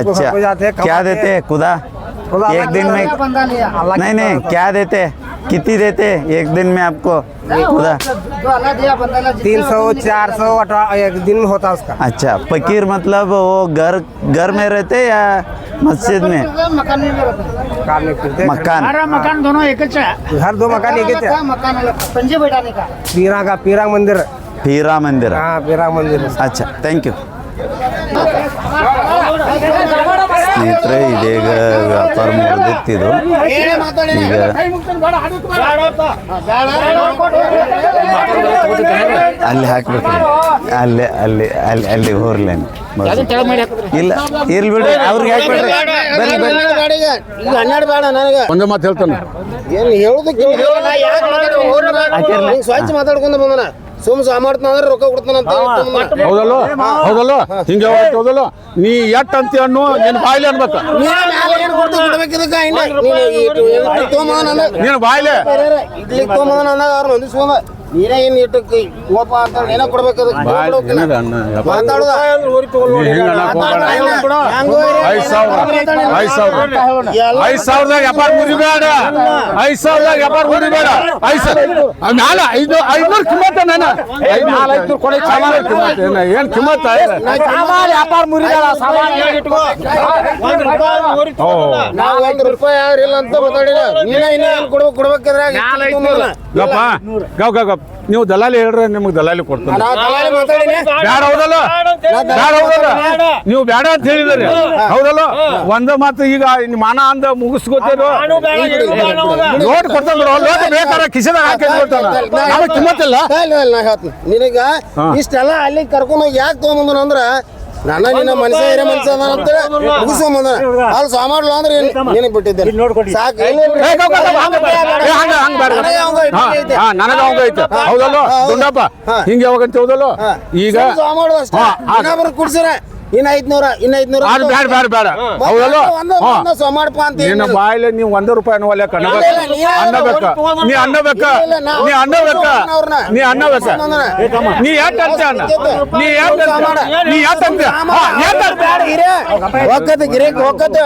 को घर को जाते हैं क्या देते हैं खुदा एक दिन में नहीं क्या देते कितनी देते एक दिन में आपको खुदा 300 400 एक दिन में होता उसका अच्छा फकीर मतलब वो घर में रहते या मस्जिद में मकान मकान दोनों एक है हर 2 मकान एक है मकान पंजे बैठाने का पीरा मंदिर पीरा मंदिर हाँ पीरा मंदिर अच्छा थैंक यू ಸ್ನೇಹಿತರೆ ಇದೀಗ ವ್ಯಾಪಾರ ಮುಗಿದಿತ್ತಿದು ಈಗ ಅಲ್ಲಿ ಹಾಕ್ಬೇಕು ಅಲ್ಲಿ ಹೋರ್ಲೇನು ಇಲ್ಲ ಇರ್ಲಿ ಬಿಡ್ರಿ ಅವ್ರಿಗೆ ಹಾಕ್ಬೇಡ್ರಿ ಒಂದು ಮಾತು ಹೇಳ್ತಾನೆ ಏನು ಹೇಳುದಕ್ಕೆ ಸ್ವಚ್ಛ ಮಾತಾಡ್ಕೊಂಡು ಬಂದನ ಸುಮ್ ಮಾಡ್ತಾನಂದ್ರೆ ರೊಕ್ಕ ಕೊಡ್ತಾನಂತ ಹೌದಲ್ಲ ಹಿಂಗೆ ಹೌದಲ್ಲ ನೀ ಎಟ್ ಅಂತ ಅನ್ನು ನಿನ್ ಬಾಯ್ಲೆ ಅನ್ಬೇಕ ನೀನು ಬಾಯ್ಲೆ ಇಡ್ಲಿ ತೊಗೊಂಬಂದ ಅಂದಾಗ ಅವ್ರು ಹೊಂದಿಸ್ಕೊಂಡ ನೀನೇ ಏನ್ ಇಟ್ಟು ಕೋಪ ಅಂತ ಏನೋ ಕೊಡ್ಬೇಕು ಮಾತಾಡುದ 5,000 ವ್ಯಾಪಾರ ಮುರಿಬೇಡ 5,000 ವ್ಯಾಪಾರ ಮುರಿಬೇಡ 500 ಕಿಮ್ಮತ್ತ ನಾನು 500 ಕೊಡಿ ಏನ್ ಕಿಮ್ಮತ್ತ ವ್ಯಾಪಾರ ಮುರಿಬೇಡ ನಾವು ₹1 ಇಲ್ಲ ಅಂತ ಮಾತಾಡಿಲ್ಲ ನೀನೇ ಇನ್ನೇನು ಕೊಡ್ಬೇಕಾದ್ರೆ ಗಪ್ ನೀವು ದಲಾಲಿ ಹೇಳ್ರಿ ನಿಮ್ಗೆ ದಲಾಲಿ ಕೊಡ್ತಾನೆ ಬ್ಯಾಡ ಹೌದಲ್ಲ ನೀವು ಬೇಡ ಅಂತ ಹೇಳಿದ್ರಿ ಹೌದಲ್ಲ ಒಂದ ಮಾತು ಈಗ ಮಾನ ಅಂದ ಮುಗಿಸ್ಕೋತೀರೋ ಲೋಟ್ ಕೊಡ್ತಾನ ಲೋಟ್ ಬೇಕಾದ್ರೆ ಕಿಸೆದಾಗ ಹಾಕಿ ಕೊಡ್ತಾನ ನಮಗೆ ಕಿಮ್ಮತ್ತಿಲ್ಲ ನಿನಗ ಇಷ್ಟೆಲ್ಲ ಅಲ್ಲಿ ಕರ್ಕೊಂಡು ಯಾಕೆ ತೊಗೊಂಬಂದ್ರ ಅಂದ್ರ ನಿನ್ನ ಮನುಷ್ಯ ಹಿರೇ ಮನುಷ್ಯ ಅಂತ ಮುಗಿಸ್ಕೊಂಬಂದ ಅಲ್ಲಿ ಸಾಮಾನ್ಲು ಅಂದ್ರೆ ನಿನಗೆ ಬಿಟ್ಟಿದ್ದೆ ಸಾಕು ನನಗ ಅವಂಗ ಐತೆ ಹೌದಲ್ಲೋ ದುಂಡಪ್ಪ ಹಿಂಗೆ ಯಾವಾಗ ಅಂತ ಹೌದಲ್ಲೋ ಈಗ ಕುಡ್ಸಿರ ಇನ್ನ 500 ಅದು ಬೇಡ ಬೇಡ ಬೇಡ ಹೌದಲ್ಲೋ ಸೋಮಾಡಪ್ಪ ಅಂತ ನಿನ್ನ ಬಾಯಿಲೆ ನೀವು ₹1 ಒಲೆ ಅನ್ನಬೇಕ ನೀ ಅನ್ನಬೇಕ ನೀ ಅನ್ನಬೇಕ ನೀ ಅನ್ನಬೇಕ ನೀ ಯಾಕೆ ಅಂತ ಅನ್ನ ನೀ ಯಾಕೆ ಹೋಗತ್ತೆ ಗಿರೇಕ್ ಹೋಗತ್ತೆ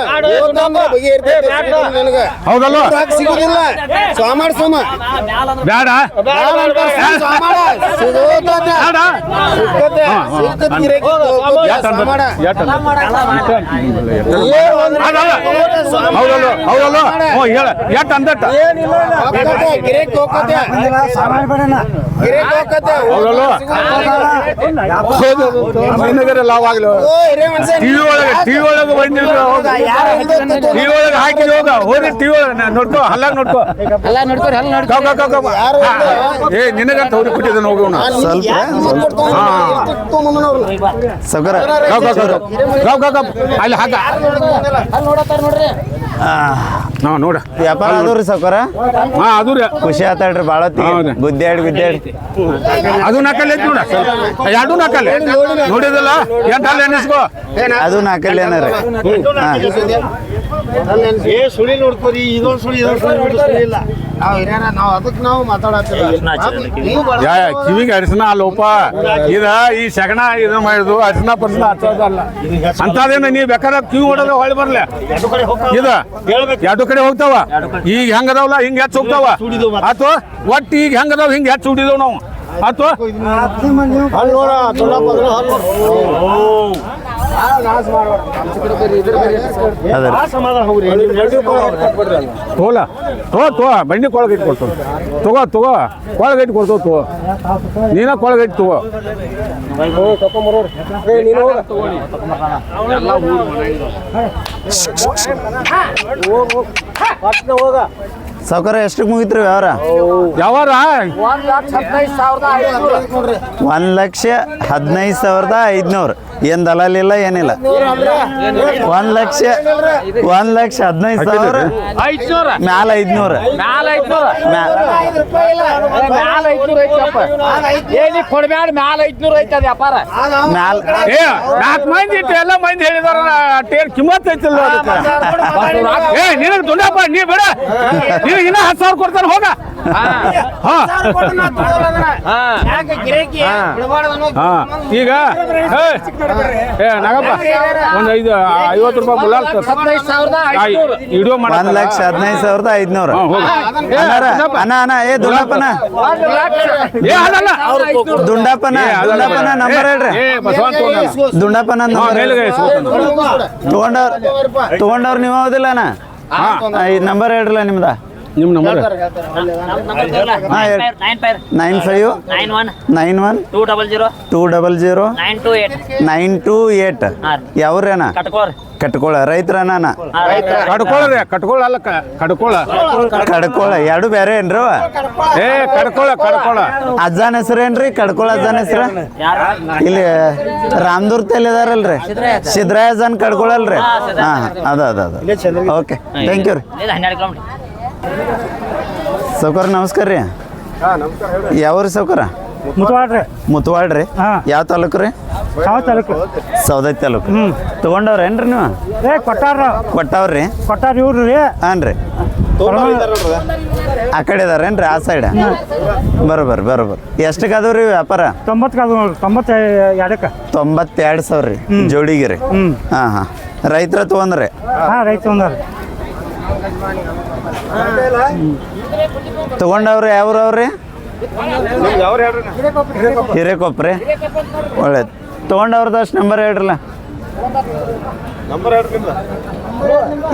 ಹೌದಲ್ಲೋ ಸಿಗುದಿಲ್ಲ ಸೋಮಾಡ ಸೋಮ ಬೇಡ ಹೌದಲ್ಲೋ ಹೌದಲ್ಲೋ ಹೇಳ ಎಷ್ಟು ಅಂದಟ್ಟ ಲಾವ್ ಆಗ್ಲಿ ಟಿವಿ ಒಳಗೆ ಬಂದಿದ್ರು ಟಿವಿ ಒಳಗೆ ಹಾಕಿ ಹೋಗ ಹೋಗಿ ಟಿವಿ ಒಳಗೆ ನೋಡ್ಕೋ ಹಲ್ಲಾಗ ನೋಡ್ಕೋ ಏ ನಿನಗಂತ ಅವ್ರಿಗೆ ಕೊಟ್ಟಿದ್ದಾನೆ ಹೋಗೋಣ ಸೌಕರ ಅಲ್ಲಿ ಹಾಕ ನೋಡ ವ್ಯಾಪಾರ ಅದವ್ರಿ ಸೌಕರ ಅದು ರೀ ಖುಷಿ ಆತಾಡ್ರಿ ಭಾಳ ಗುದ್ದಾಡಿ ಅದು ನಾಕಲ್ಲಿ ಐತಿ ನೋಡ ಎರಡು ನಾಕಲ್ಲಿ ನೋಡಿದಲ್ಲ ಎಂಟಲ್ಲಿ ಎನ್ನಿಸ್ಕೋ ಅದು ನಾಲ್ಕಲ್ಲಿ ಏನಾರ ಸುಳಿ ನೋಡ್ಕೋರಿ ಇದೊಂದು ಸುಳಿ ಇಲ್ಲ ನಾವು ಅದಕ್ಕೆ ನಾವು ಮಾತಾಡತ್ತೀವಿ ಕಿವಿಗೆ ಅರಿಶಿನ ಅಲ್ಲೋಪ ಇದ ಈ ಸಗಣ ಇದು ಮಾಡಿದ್ರು ಅರಿಶಿನ ಪರ್ಶಿನ ಹಚ್ಚೋದಲ್ಲ ಅಂತದೇನ ನೀವ್ ಬೇಕಾದ್ರೆ ಕಿವಿ ಹೊಡೋದು ಹೊಳಿ ಬರ್ಲ ಇದ ಎರಡು ಕಡೆ ಹೋಗ್ತಾವ ಈಗ ಹೆಂಗದಾವಲ್ಲ ಹಿಂಗ ಹೆಚ್ಚು ಹೋಗ್ತಾವ ಅಥವಾ ಒಟ್ಟು ಈಗ ಹೆಂಗದಾವ ಹಿಂಗ ಹೆಚ್ಚು ಹುಡಿದವ್ ನಾವು ಅಥವಾ ತೋಲ ತೋ ಬಂಡಿ ಕೊಳಗೈಟ್ ಕೊಡ್ತಾವ ತಗೋ ಕೊಳಗೈಟ್ ಕೊಡ್ತಾವ ತಗೋ ನೀನ ಕೊಳಗೈಟ್ ತಗೋ ಸೌಕರ ಎಷ್ಟಕ್ಕೆ ಮುಗಿತ್ರಿ ವ್ಯವಹಾರ ಯಾವಾರ 1,15,500 ಏನ್ ದಲಾಲಿಲ್ಲ ಏನಿಲ್ಲ 1,15,000 ಮ್ಯಾಲ 500 ಕೊಡ್ಬ್ಯಾಡ ಮ್ಯಾಲ 500 ಐತದ ವ್ಯಾಪಾರ ಮ್ಯಾಲ ಏ 4 ಮಂದಿ ಇಟ್ಟು ಎಲ್ಲ ಮಂದಿ ಹೇಳಿದಾರ ಟೇರ್ ಕಿಮ್ಮತ್ ಐತಿಲ್ಲ ಏ ನಿನಗೆ ದುಂಡಪ್ಪ ನೀ ಬೇಡ ನಿನಗೆ ಇನ್ನ 10,000 ಕೊಡ್ತಾನೆ ಹೋಗ ಈಗ ಏ ನಾಗಪ್ಪ ಒಂದು 50 ರೂಪಾಯಿ ಗುಲಾಲ್ ವಿಡಿಯೋ ಮಾಡ 1,15,500 ಅಣ್ಣ ಏ ದುಂಡಪ್ಪನ ನಂಬರ್ ಹೇಳ್ರಿ ದುಂಡಪ್ಪನ ತಗೊಂಡವ್ರು ನೀವು ಹೌದಿಲ್ಲ ಅಣ್ಣ ಈ ನಂಬರ್ ಹೇಳ್ರಲ್ಲ ನಿಮ್ದ ನಿಮ್ಮ ನಂಬರ್ 9591 ಯಾವ್ರೇನ ಕಟ್ಕೋಳ ರೈತರಣ್ಣ ಕಡ್ಕೋಳ ಎರಡು ಬೇರೆ ಏನ್ರವ ಏ ಕಡ್ಕೋಳ ಅಜ್ಜನ ಹೆಸರೇನ್ರಿ ಕಡ್ಕೋಳ ಅಜ್ಜನ ಹೆಸರು ಇಲ್ಲಿ ರಾಮದೂರ್ ತೆಲಿದಾರಲ್ರಿ ಸಿದ್ರಾಯ ಅಜ್ಜನ್ ಕಡ್ಕೊಳಲ್ರಿ ಹಾ ಅದ ಓಕೆ ಥ್ಯಾಂಕ್ ಯು ರೀ ಸೌಕರ್ ನಮಸ್ಕಾರ ರೀ ಯಾವ್ರಿ ಸೌಕರ ಮುತ್ವಾಡ್ರಿ ಯಾವ ತಾಲೂಕು ರೀ ಸೌದತ್ತಿ ತಾಲೂಕು ತಗೊಂಡವ್ರೇನ್ರಿ ನೀವು ಕೊಟ್ಟವ್ರಿ ಇವ್ರಿ ಹಾನ್ ರೀ ಆ ಕಡೆ ಇದಾರೇನ್ರಿ ಆ ಸೈಡ್ ಬರೋಬರ್ ಎಷ್ಟಕ್ಕೆ ಅದಾವ್ರಿ ವ್ಯಾಪಾರ 92,000 ರೀ ಜೋಡಿಗೆ ರೀ ಹಾಂ ರೈತರ ತೊಗೊಂಡ್ರಿ ತಗೊಂಡವ್ರಿ ಯಾವ್ರವ್ರಿ ಹಿರೇಕೊಪ್ರಿ ಒಳ್ಳೇದು ತಗೊಂಡವ್ರದಷ್ಟು ನಂಬರ್ ಹೇಳ್ರಲ್ಲ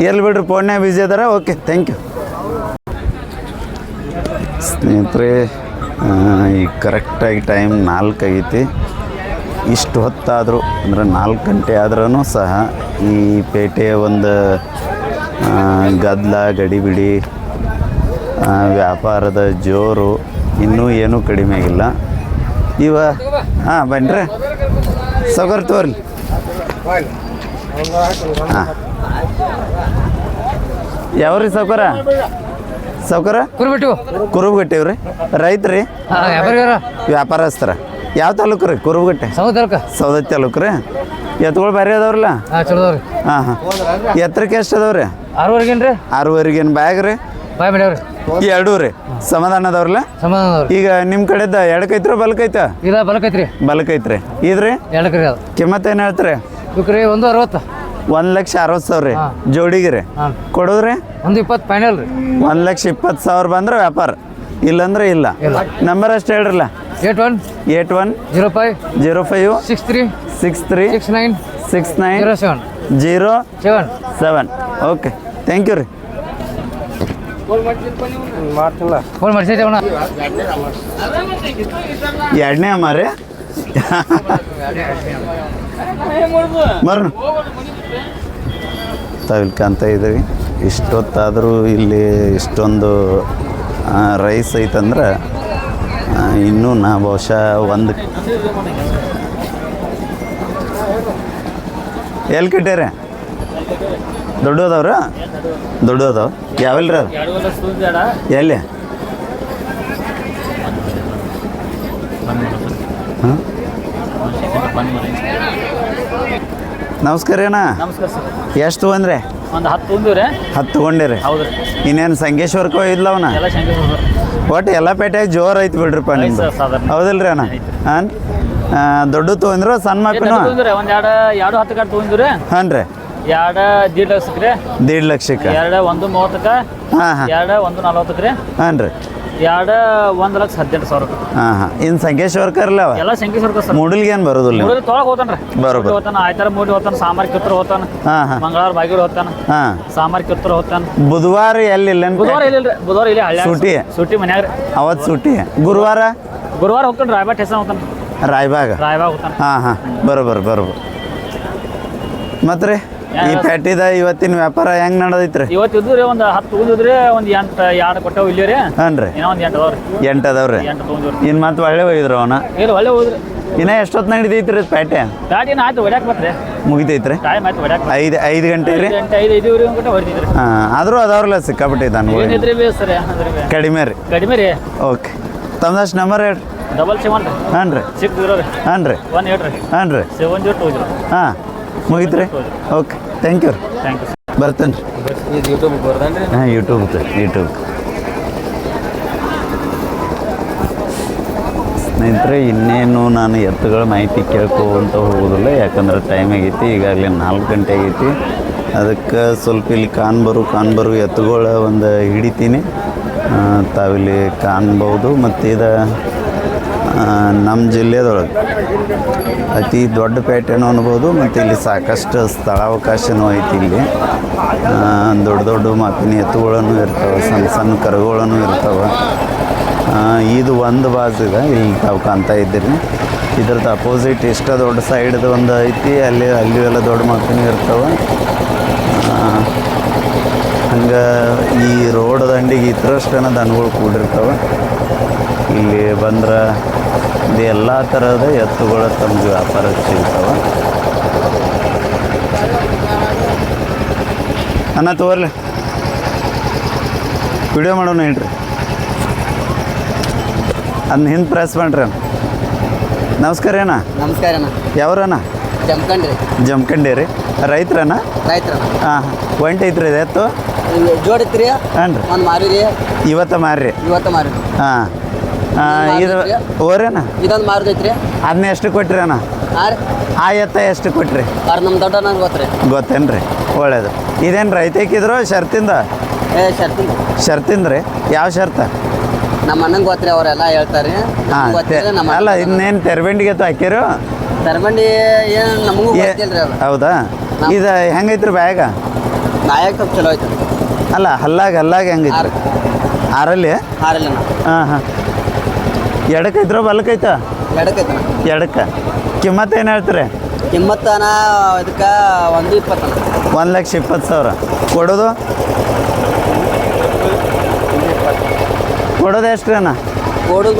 ಎಲ್ಲಿ ಬಿಡ್ರಿ ಫೋನ್ಯಾಗ ಬಿಜಿ ಅದಾರ ಓಕೆ ಥ್ಯಾಂಕ್ ಯು ಸ್ನೇಹಿತರೆ ಈಗ ಕರೆಕ್ಟಾಗಿ ಟೈಮ್ 4 ಆಗೈತಿ ಇಷ್ಟು ಹೊತ್ತಾದರೂ ಅಂದರೆ 4 ಗಂಟೆ ಆದ್ರೂ ಸಹ ಈ ಪೇಟೆಯ ಒಂದು ಗದ್ದಲ ಗಡಿಬಿಡಿ ವ್ಯಾಪಾರದ ಜೋರು ಇನ್ನೂ ಏನೂ ಕಡಿಮೆ ಆಗಿಲ್ಲ ಹಾಂ ಬನ್ನಿರಿ ಸೌಕರ್ ತೋರ್ಲಿ ಹಾಂ ಯಾವ್ರಿ ಸೌಕರ ಸಾವ್ಕಾರ ಕುರ್ಬಿಟ್ಟು ಕುರುಬಗಟ್ಟಿವ್ರಿ ರೈತ್ರಿ ವ್ಯಾಪಾರಿಗಾರ ವ್ಯಾಪಾರಸ್ಥರ ಯಾವ ತಾಲೂಕು ರೀ ಕುರುಬಗಟ್ಟೆ ಸೌದಲ್ಕ ಸೌದತ್ತಿ ತಾಲೂಕು ರೀ ಎತ್ತುಗಳು ಬೇರೆ ಅದಾವ್ರಲ್ಲ ಚಲೋದವ್ರಿ ಹಾಂ ಹಾಂ ಎತ್ತರಕ್ಕೆ ಎಷ್ಟು ಅದಾವ್ರಿ 6ವರೆಗೇನ್ರಿ 6ವರೆಗೇನು ಬ್ಯಾಗ್ ರೀ ಬಾಯ್ ಮಾಡ್ಯಾವ್ರಿ ಎರಡೂ ರೀ ಸಮಾಧಾನ ಅದಾವ್ರಲ್ಲ ಸಮಾಧಾನದವ್ರಿ ಈಗ ನಿಮ್ಮ ಕಡೆದ ಎಡಕೈತ್ರ ಬಲಕೈತ ಇಲ್ಲ ಬಲಕೈತ್ರಿ ಬಲಕೈತ್ರಿ ಇದ್ರಿ ಎರಡಕ್ರಿ ಅದು ಕಿಮ್ಮತ್ತು ಏನು ಹೇಳ್ತೀರಿ ಇವಕ್ರಿ 160 1,60,000 ರೀ ಹಾಂ. ಜೋಡಿಗೆ ರೀ ಹಾಂ ಕೊಡೋದ್ರಿ 120 ಫೈನಲ್ ರೀ 1,20,000 ಬಂದ್ರೆ ವ್ಯಾಪಾರ ಇಲ್ಲಂದ್ರೆ ಇಲ್ಲ ಇಲ್ಲ. ನಂಬರ್ ಅಷ್ಟು ಹೇಳ್ರಲ್ಲ 81 81 05 05 63 63 69 69 07 07 ಓಕೆ ಥ್ಯಾಂಕ್ ಯು ರೀ ಫೋನ್ ಮಾಡಿಸಿದ್ದೇವಣ ಎರಡನೇ ಅಮ್ಮ ರೀ ಬರ್ರಿ ತಾವಿಲ್ಲಿ ಕಾಣ್ತಾ ಇದ್ದೀವಿ ಇಷ್ಟೊತ್ತಾದರೂ ಇಲ್ಲಿ ಇಷ್ಟೊಂದು ರೈಸ್ ಐತಂದ್ರೆ ಇನ್ನೂ ನಾ ಬಹುಶಃ ಒಂದು ಎಲ್ಲಿ ಕಟ್ಟ್ಯಾರ ದೊಡ್ಡ ಅದಾವ್ರ ದೊಡ್ಡ ಅದಾವ ಯಾವೆಲ್ಲ ರೀ ಅದು ಎಲ್ಲಿ ಹಾಂ ನಮಸ್ಕಾರ ಅಣ್ಣ ನಮಸ್ಕಾರ ಸರ್ ಎಷ್ಟು ತೊಗೊಂಡ್ರೆ ಒಂದು 10 ತುಂಬಿವ್ರಿ 10 ತೊಗೊಂಡಿರಿ ಹೌದ್ರಿ ಇನ್ನೇನು ಸಂಗೇಶ್ವರಕ್ಕೆ ಹೋಗಿದ್ಲ ಅವನ ಎಲ್ಲ ಶಂಕರ್ ಒಟ್ಟು ಎಲ್ಲ ಪೇಟೆಯಾಗ ಜೋರು ಐತಿ ಬಿಡ್ರಿಪ್ಪ ನಿಮ್ದು ಸರ್, ಸಾಧಾರಣ. ಹೌದಿಲ್ರಿ ಅಣ್ಣ ಹಾಂ ದೊಡ್ಡ ತೊಗೊಂಡ್ರು ಸಣ್ಣ ಮಾಪಿನ ತೊಗೊಂಡ್ರಿ ಒಂದ್ ಎರಡು 10 ಕಾರ್ಡ್ ತೊಗೊಂಡ್ರಿ ಹಾಂ ರೀ 2 ಲಕ್ಷಕ್ಕೆ ರೀ 1.5 ಲಕ್ಷಕ್ಕೆ 1 30ಕ್ಕೆ ಹಾಂ ಹಾಂ 1 40ಕ್ಕೆ ರೀ ಹಾಂ ರೀ 1,18,000 ಹಾಂ ಹಾಂ ಇನ್ನು ಸಂಗೇಶ್ವರ ಕರ್ಲ ಅವ ಎಲ್ಲ ಶಂಕೇಶ್ವರ ಸರ್ ಮೂಡಲ್ಗೆ ಏನು ಬರೋದಿಲ್ಲ ನೀವು ತೊಳಕ್ ಹೋತಾನ್ರಿ ಬರೋಬ್ಬರ. ಹೋತಾನ ಆಯ್ತಾರ ಮೂಡಿ ಹೋತಾನ ಸಾಮಾರ್ ಕಿತ್ತೂರು ಹೋತಾನ ಹಾಂ ಹಾಂ ಮಂಗಳವಾರ ಬಾಗಿರು ಹೋತಾನ ಹಾಂ ಸಾಮಾರ್ ಕಿತ್ತೂರು ಹೋತಾನ ಬುಧವಾರ ಎಲ್ಲಿಲ್ಲ ಬುಧವಾರ ಇಲ್ಲಿಲ್ರಿ ಬುಧವಾರ ಇಲ್ಲಿ ಹಳ್ಳಿ ಸೂಟಿ? ಸೂಟಿ ಮನ್ಯಾಗ ರೀ ಅವತ್ತು ಸೂಟಿ ಗುರುವಾರ ಗುರುವಾರ ಹೋಗ್ತಾನೆ ರಾಯಬಾಗ್ ಟೆಸನ್ ಹೋತಾನ ರಾಯಬಾಗ ರಾಯಬಾಗ್ ಹೋತಾನ ಹಾಂ ಹಾಂ ಬರೋಬ್ಬರ ಮತ್ತು ರೀ ಈ ಪೇಟಿದ ಇವತ್ತಿನ ವ್ಯಾಪಾರ ಹೆಂಗೆ ನಡೆದೈತ್ರಿ ಇವತ್ತು ಇದ್ರಿ ಒಂದು 10 ತೊಗೊಂಡಿದ್ರಿ ಒಂದು 2 ಕೊಟ್ಟವು ಇಲ್ಲಿ ರೀ ಹಾಂ ರೀ ಏನೋ ಒಂದು 8 ಅದಾವ್ರಿ 8 ಅದಾವ್ರಿ 8 ತೊಗೊಂಡ್ರಿ ಇನ್ನು ಮತ್ತೆ ಒಳ್ಳೆ ಒಯ್ದ್ರು ಅವನ ಏನು ಒಳ್ಳೆ ಹೋದ್ರಿ ಇನ್ನ ಎಷ್ಟೊತ್ತು ನಡೀತೈತ್ರಿ ಪೇಟೆ ಗಾಡಿ ಏನು ಆಯ್ತು ಹೊಡ್ಯಾಕ್ ಬರ್ರಿ ಮುಗಿತೈತ್ರಿ ಟೈಮ್ ಆಯ್ತು ಹೊಡ್ಯಾಕ್ 5 ಗಂಟೆ ರೀ 5 ಗಂಟೆ ಹೊಡಿತಿದ್ರಿ ಹಾಂ ಆದರೂ ಅದಾವ್ರಲ್ಲ ಸಿಕ್ಕಾಪಟ್ಟೆ ದನಗಳು ಏನಿದ್ರಿ ಬೇ ಸರ್ ಅಂದ್ರೆ ಬೇ ಕಡಿಮೆ ರೀ ಕಡಿಮೆ ರೀ ಓಕೆ ತಮ್ಮದಷ್ಟು ನಂಬರ್ ಹೇಳ್ರಿ 77 ರೀ ಹಾಂ ರೀ 6 ರೀ ಹಾಂ ರೀ 18 ರೀ ಹಾಂ ರೀ 7020 ಹಾಂ ಮುಗೀತು ರೀ ಓಕೆ ಥ್ಯಾಂಕ್ ಯು ರೀ ಥ್ಯಾಂಕ್ ಯು ಬರ್ತೇನೆ ರೀ ಇದು ಯೂಟ್ಯೂಬ್ ಬರ್ದಾನ್ರಿ ಹಾಂ ಯೂಟ್ಯೂಬ್ ಸ್ನೇಹಿತರೆ ಇನ್ನೇನು ನಾನು ಎತ್ತುಗಳ ಮಾಹಿತಿ ಕೇಳ್ಕೊಂತ ಹೋಗೋದಿಲ್ಲ ಯಾಕಂದ್ರೆ ಟೈಮ್ ಆಗೈತಿ ಈಗಾಗಲೇ 4 ಗಂಟೆ ಆಗೈತಿ ಅದಕ್ಕೆ ಸ್ವಲ್ಪ ಇಲ್ಲಿ ಕಾಣ್ಬರು ಎತ್ತುಗಳ ಒಂದು ಹಿಡಿತೀನಿ ತಾವಿಲ್ಲಿ ಕಾಣ್ಬೋದು ಮತ್ತು ಇದು ನಮ್ಮ ಜಿಲ್ಲೆದೊಳಗೆ ಅತಿ ದೊಡ್ಡ ಪೇಟೆನೂ ಅನ್ಬೋದು ಮತ್ತು ಇಲ್ಲಿ ಸಾಕಷ್ಟು ಸ್ಥಳಾವಕಾಶನೂ ಐತಿ ಇಲ್ಲಿ ದೊಡ್ಡ ಮಾಪಿನ ಎತ್ತುಗಳನ್ನು ಇರ್ತವೆ ಸಣ್ಣ ಕರುಗಳನ್ನು ಇರ್ತವೆ ಇದು ಒಂದು ಬಾಜುಗ ಇಲ್ಲಿ ತಾವು ಕಾಣ್ತಾ ಇದ್ದೀರಿ ಇದ್ರದ್ದು ಅಪೋಸಿಟ್ ಇಷ್ಟ ದೊಡ್ಡ ಸೈಡ್ದು ಒಂದು ಐತಿ ಅಲ್ಲಿ ಎಲ್ಲ ದೊಡ್ಡ ಮಾಪಿನ ಇರ್ತವೆ ಹಂಗೆ ಈ ರೋಡ್ ದಂಡಿಗೆ ಇತರಷ್ಟನ ದನಗಳು ಕೂಡಿರ್ತವೆ ಇಲ್ಲಿ ಬಂದ್ರೆ ಇದು ಎಲ್ಲ ಥರದ ಎತ್ತುಗಳು ತಮಗೆ ವ್ಯಾಪಾರಕ್ಕೆ ಸಿಗ್ತವೆ ಅಣ್ಣ ತಗೋರ್ಲಿ ವಿಡಿಯೋ ಮಾಡೋಣ ಹೇಳ್ರಿ ಅದನ್ನ ಹಿಂದೆ ಪ್ರೆಸ್ ಮಾಡ್ರಿ ಅಣ್ಣ ನಮಸ್ಕಾರ ಅಣ್ಣ ನಮಸ್ಕಾರ ಅಣ್ಣ ಯಾವ್ರಣ್ಣ ಜಮ್ಕಂಡ್ರಿ ಜಮ್ಕಂಡಿ ರೀ ರೈತ್ರಣ್ಣ ರೈತರ ಹಾಂ ಒಂಟು ಐತ್ರಿ ಇದು ಎತ್ತು ಜೋಡಿತ್ರಿ ಹಾಂ ರೀ ಒಂದು ಮಾರಿ ರೀ ಇವತ್ತ ಮಾರ್ರಿ ಇವತ್ತು ಮಾರಿ ಹಾಂ ಇದು ಓರೇನ ಇದೊಂದು ಮಾರುದೈತ್ರಿ ಅದನ್ನ ಎಷ್ಟು ಕೊಟ್ರಿ ಅಣ್ಣ ಹಾಂ ರೀ ಆ ಎತ್ತ ಎಷ್ಟು ಕೊಟ್ರಿ ಅವ್ರು ನಮ್ಮ ದೊಡ್ಡ ನಂಗೆ ಗೊತ್ತ್ರಿ ಗೊತ್ತೇನು ರೀ ಒಳ್ಳೇದು ಇದೇನು ರೈತಕ್ಕಿದ್ರು ಶರ್ತಿಂದ ಶರ್ತಿಂದ ಶರ್ತಿಂದ್ರಿ ಯಾವ ಶರ್ತ ನಮ್ಮ ಅಣ್ಣಂಗೆ ಗೊತ್ತ್ರಿ ಅವರೆಲ್ಲ ಹೇಳ್ತಾರೆ ಹಾಂ ನಮ್ಮ ಅಲ್ಲ ಇನ್ನೇನು ತೆರಬಂಡಿಗೆ ಹಾಕಿರು ತರಬಂಡಿ ಏನು ನಮಗೂ ಗೊತ್ತಿಲ್ರಿ ಅದು ಹೌದಾ ಇದು ಹೆಂಗೈತ್ರಿ ಬ್ಯಾಗ ನಾಯಕ್ ಸ್ವಲ್ಪ ಚಲೋ ಐತೆ ಅಲ್ಲ ಹಲ್ಲಾಗ ಹೆಂಗೈತ್ರಿ ಆರಲ್ಲಿ ಹಾರಲ್ಲ ಹಾಂ ಹಾಂ ಎಡಕ್ಕೈತ್ರ ಬಲಕ್ಕೈತ ಎಡಕ್ಕೈತೆ ಎಡಕ್ಕೆ ಕಿಮ್ಮತ್ತು ಏನು ಹೇಳ್ತೀರಿ ಕಿಮ್ಮತ್ತನ ಇದಕ್ಕೆ 120 1,20,000 ಕೊಡೋದು ಕೊಡೋದು ಎಷ್ಟು ರೀ ಅಣ್ಣ ಕೊಡು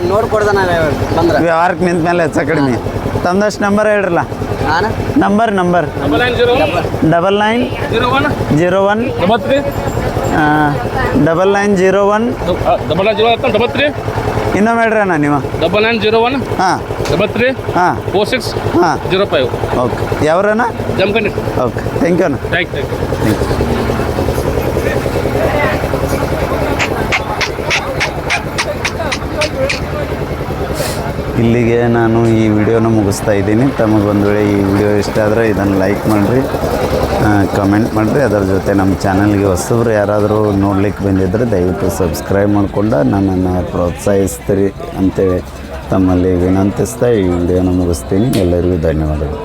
ನೋಡಿ ಕೊಡ್ದ ನಾನು ಬಂದ್ರೆ ವ್ಯವಹಾರಕ್ಕೆ ನಿಂತ ಮೇಲೆ ಹೆಚ್ಚು ಕಡಿಮೆ ತಮ್ದಷ್ಟು ನಂಬರ್ ಹೇಳ್ರಲ್ಲ ನಂಬರ್ 9901 9901 ಇನ್ನೊಮ್ಮೆ ಹೇಳ್ರಿ ಅಣ್ಣ ನೀವು 9901 ಹಾಂ 33 ಹಾಂ 46 ಹಾಂ 05 ಓಕೆ ಯಾವ್ರಣ್ಣ ಜಮ್ಕಂಡಿ ಓಕೆ ಥ್ಯಾಂಕ್ ಯು ಅಣ್ಣ ಥ್ಯಾಂಕ್ ಯು ಇಲ್ಲಿಗೆ ನಾನು ಈ ವಿಡಿಯೋನ ಮುಗಿಸ್ತಾ ಇದ್ದೀನಿ. ತಮಗೆ ಒಂದು ವೇಳೆ ಈ ವಿಡಿಯೋ ಇಷ್ಟ ಆದರೆ ಇದನ್ನು ಲೈಕ್ ಮಾಡಿರಿ, ಕಮೆಂಟ್ ಮಾಡಿರಿ. ಅದರ ಜೊತೆ ನಮ್ಮ ಚಾನಲ್ಗೆ ಹೊಸಬ್ರು ಯಾರಾದರೂ ನೋಡ್ಲಿಕ್ಕೆ ಬಂದಿದ್ದರೆ ದಯವಿಟ್ಟು ಸಬ್ಸ್ಕ್ರೈಬ್ ಮಾಡಿಕೊಂಡು ನನ್ನನ್ನು ಪ್ರೋತ್ಸಾಹಿಸ್ತೀರಿ ಅಂತೇಳಿ ತಮ್ಮಲ್ಲಿ ವಿನಂತಿಸ್ತಾ ಈ ವಿಡಿಯೋನ ಮುಗಿಸ್ತೀನಿ. ಎಲ್ಲರಿಗೂ ಧನ್ಯವಾದಗಳು.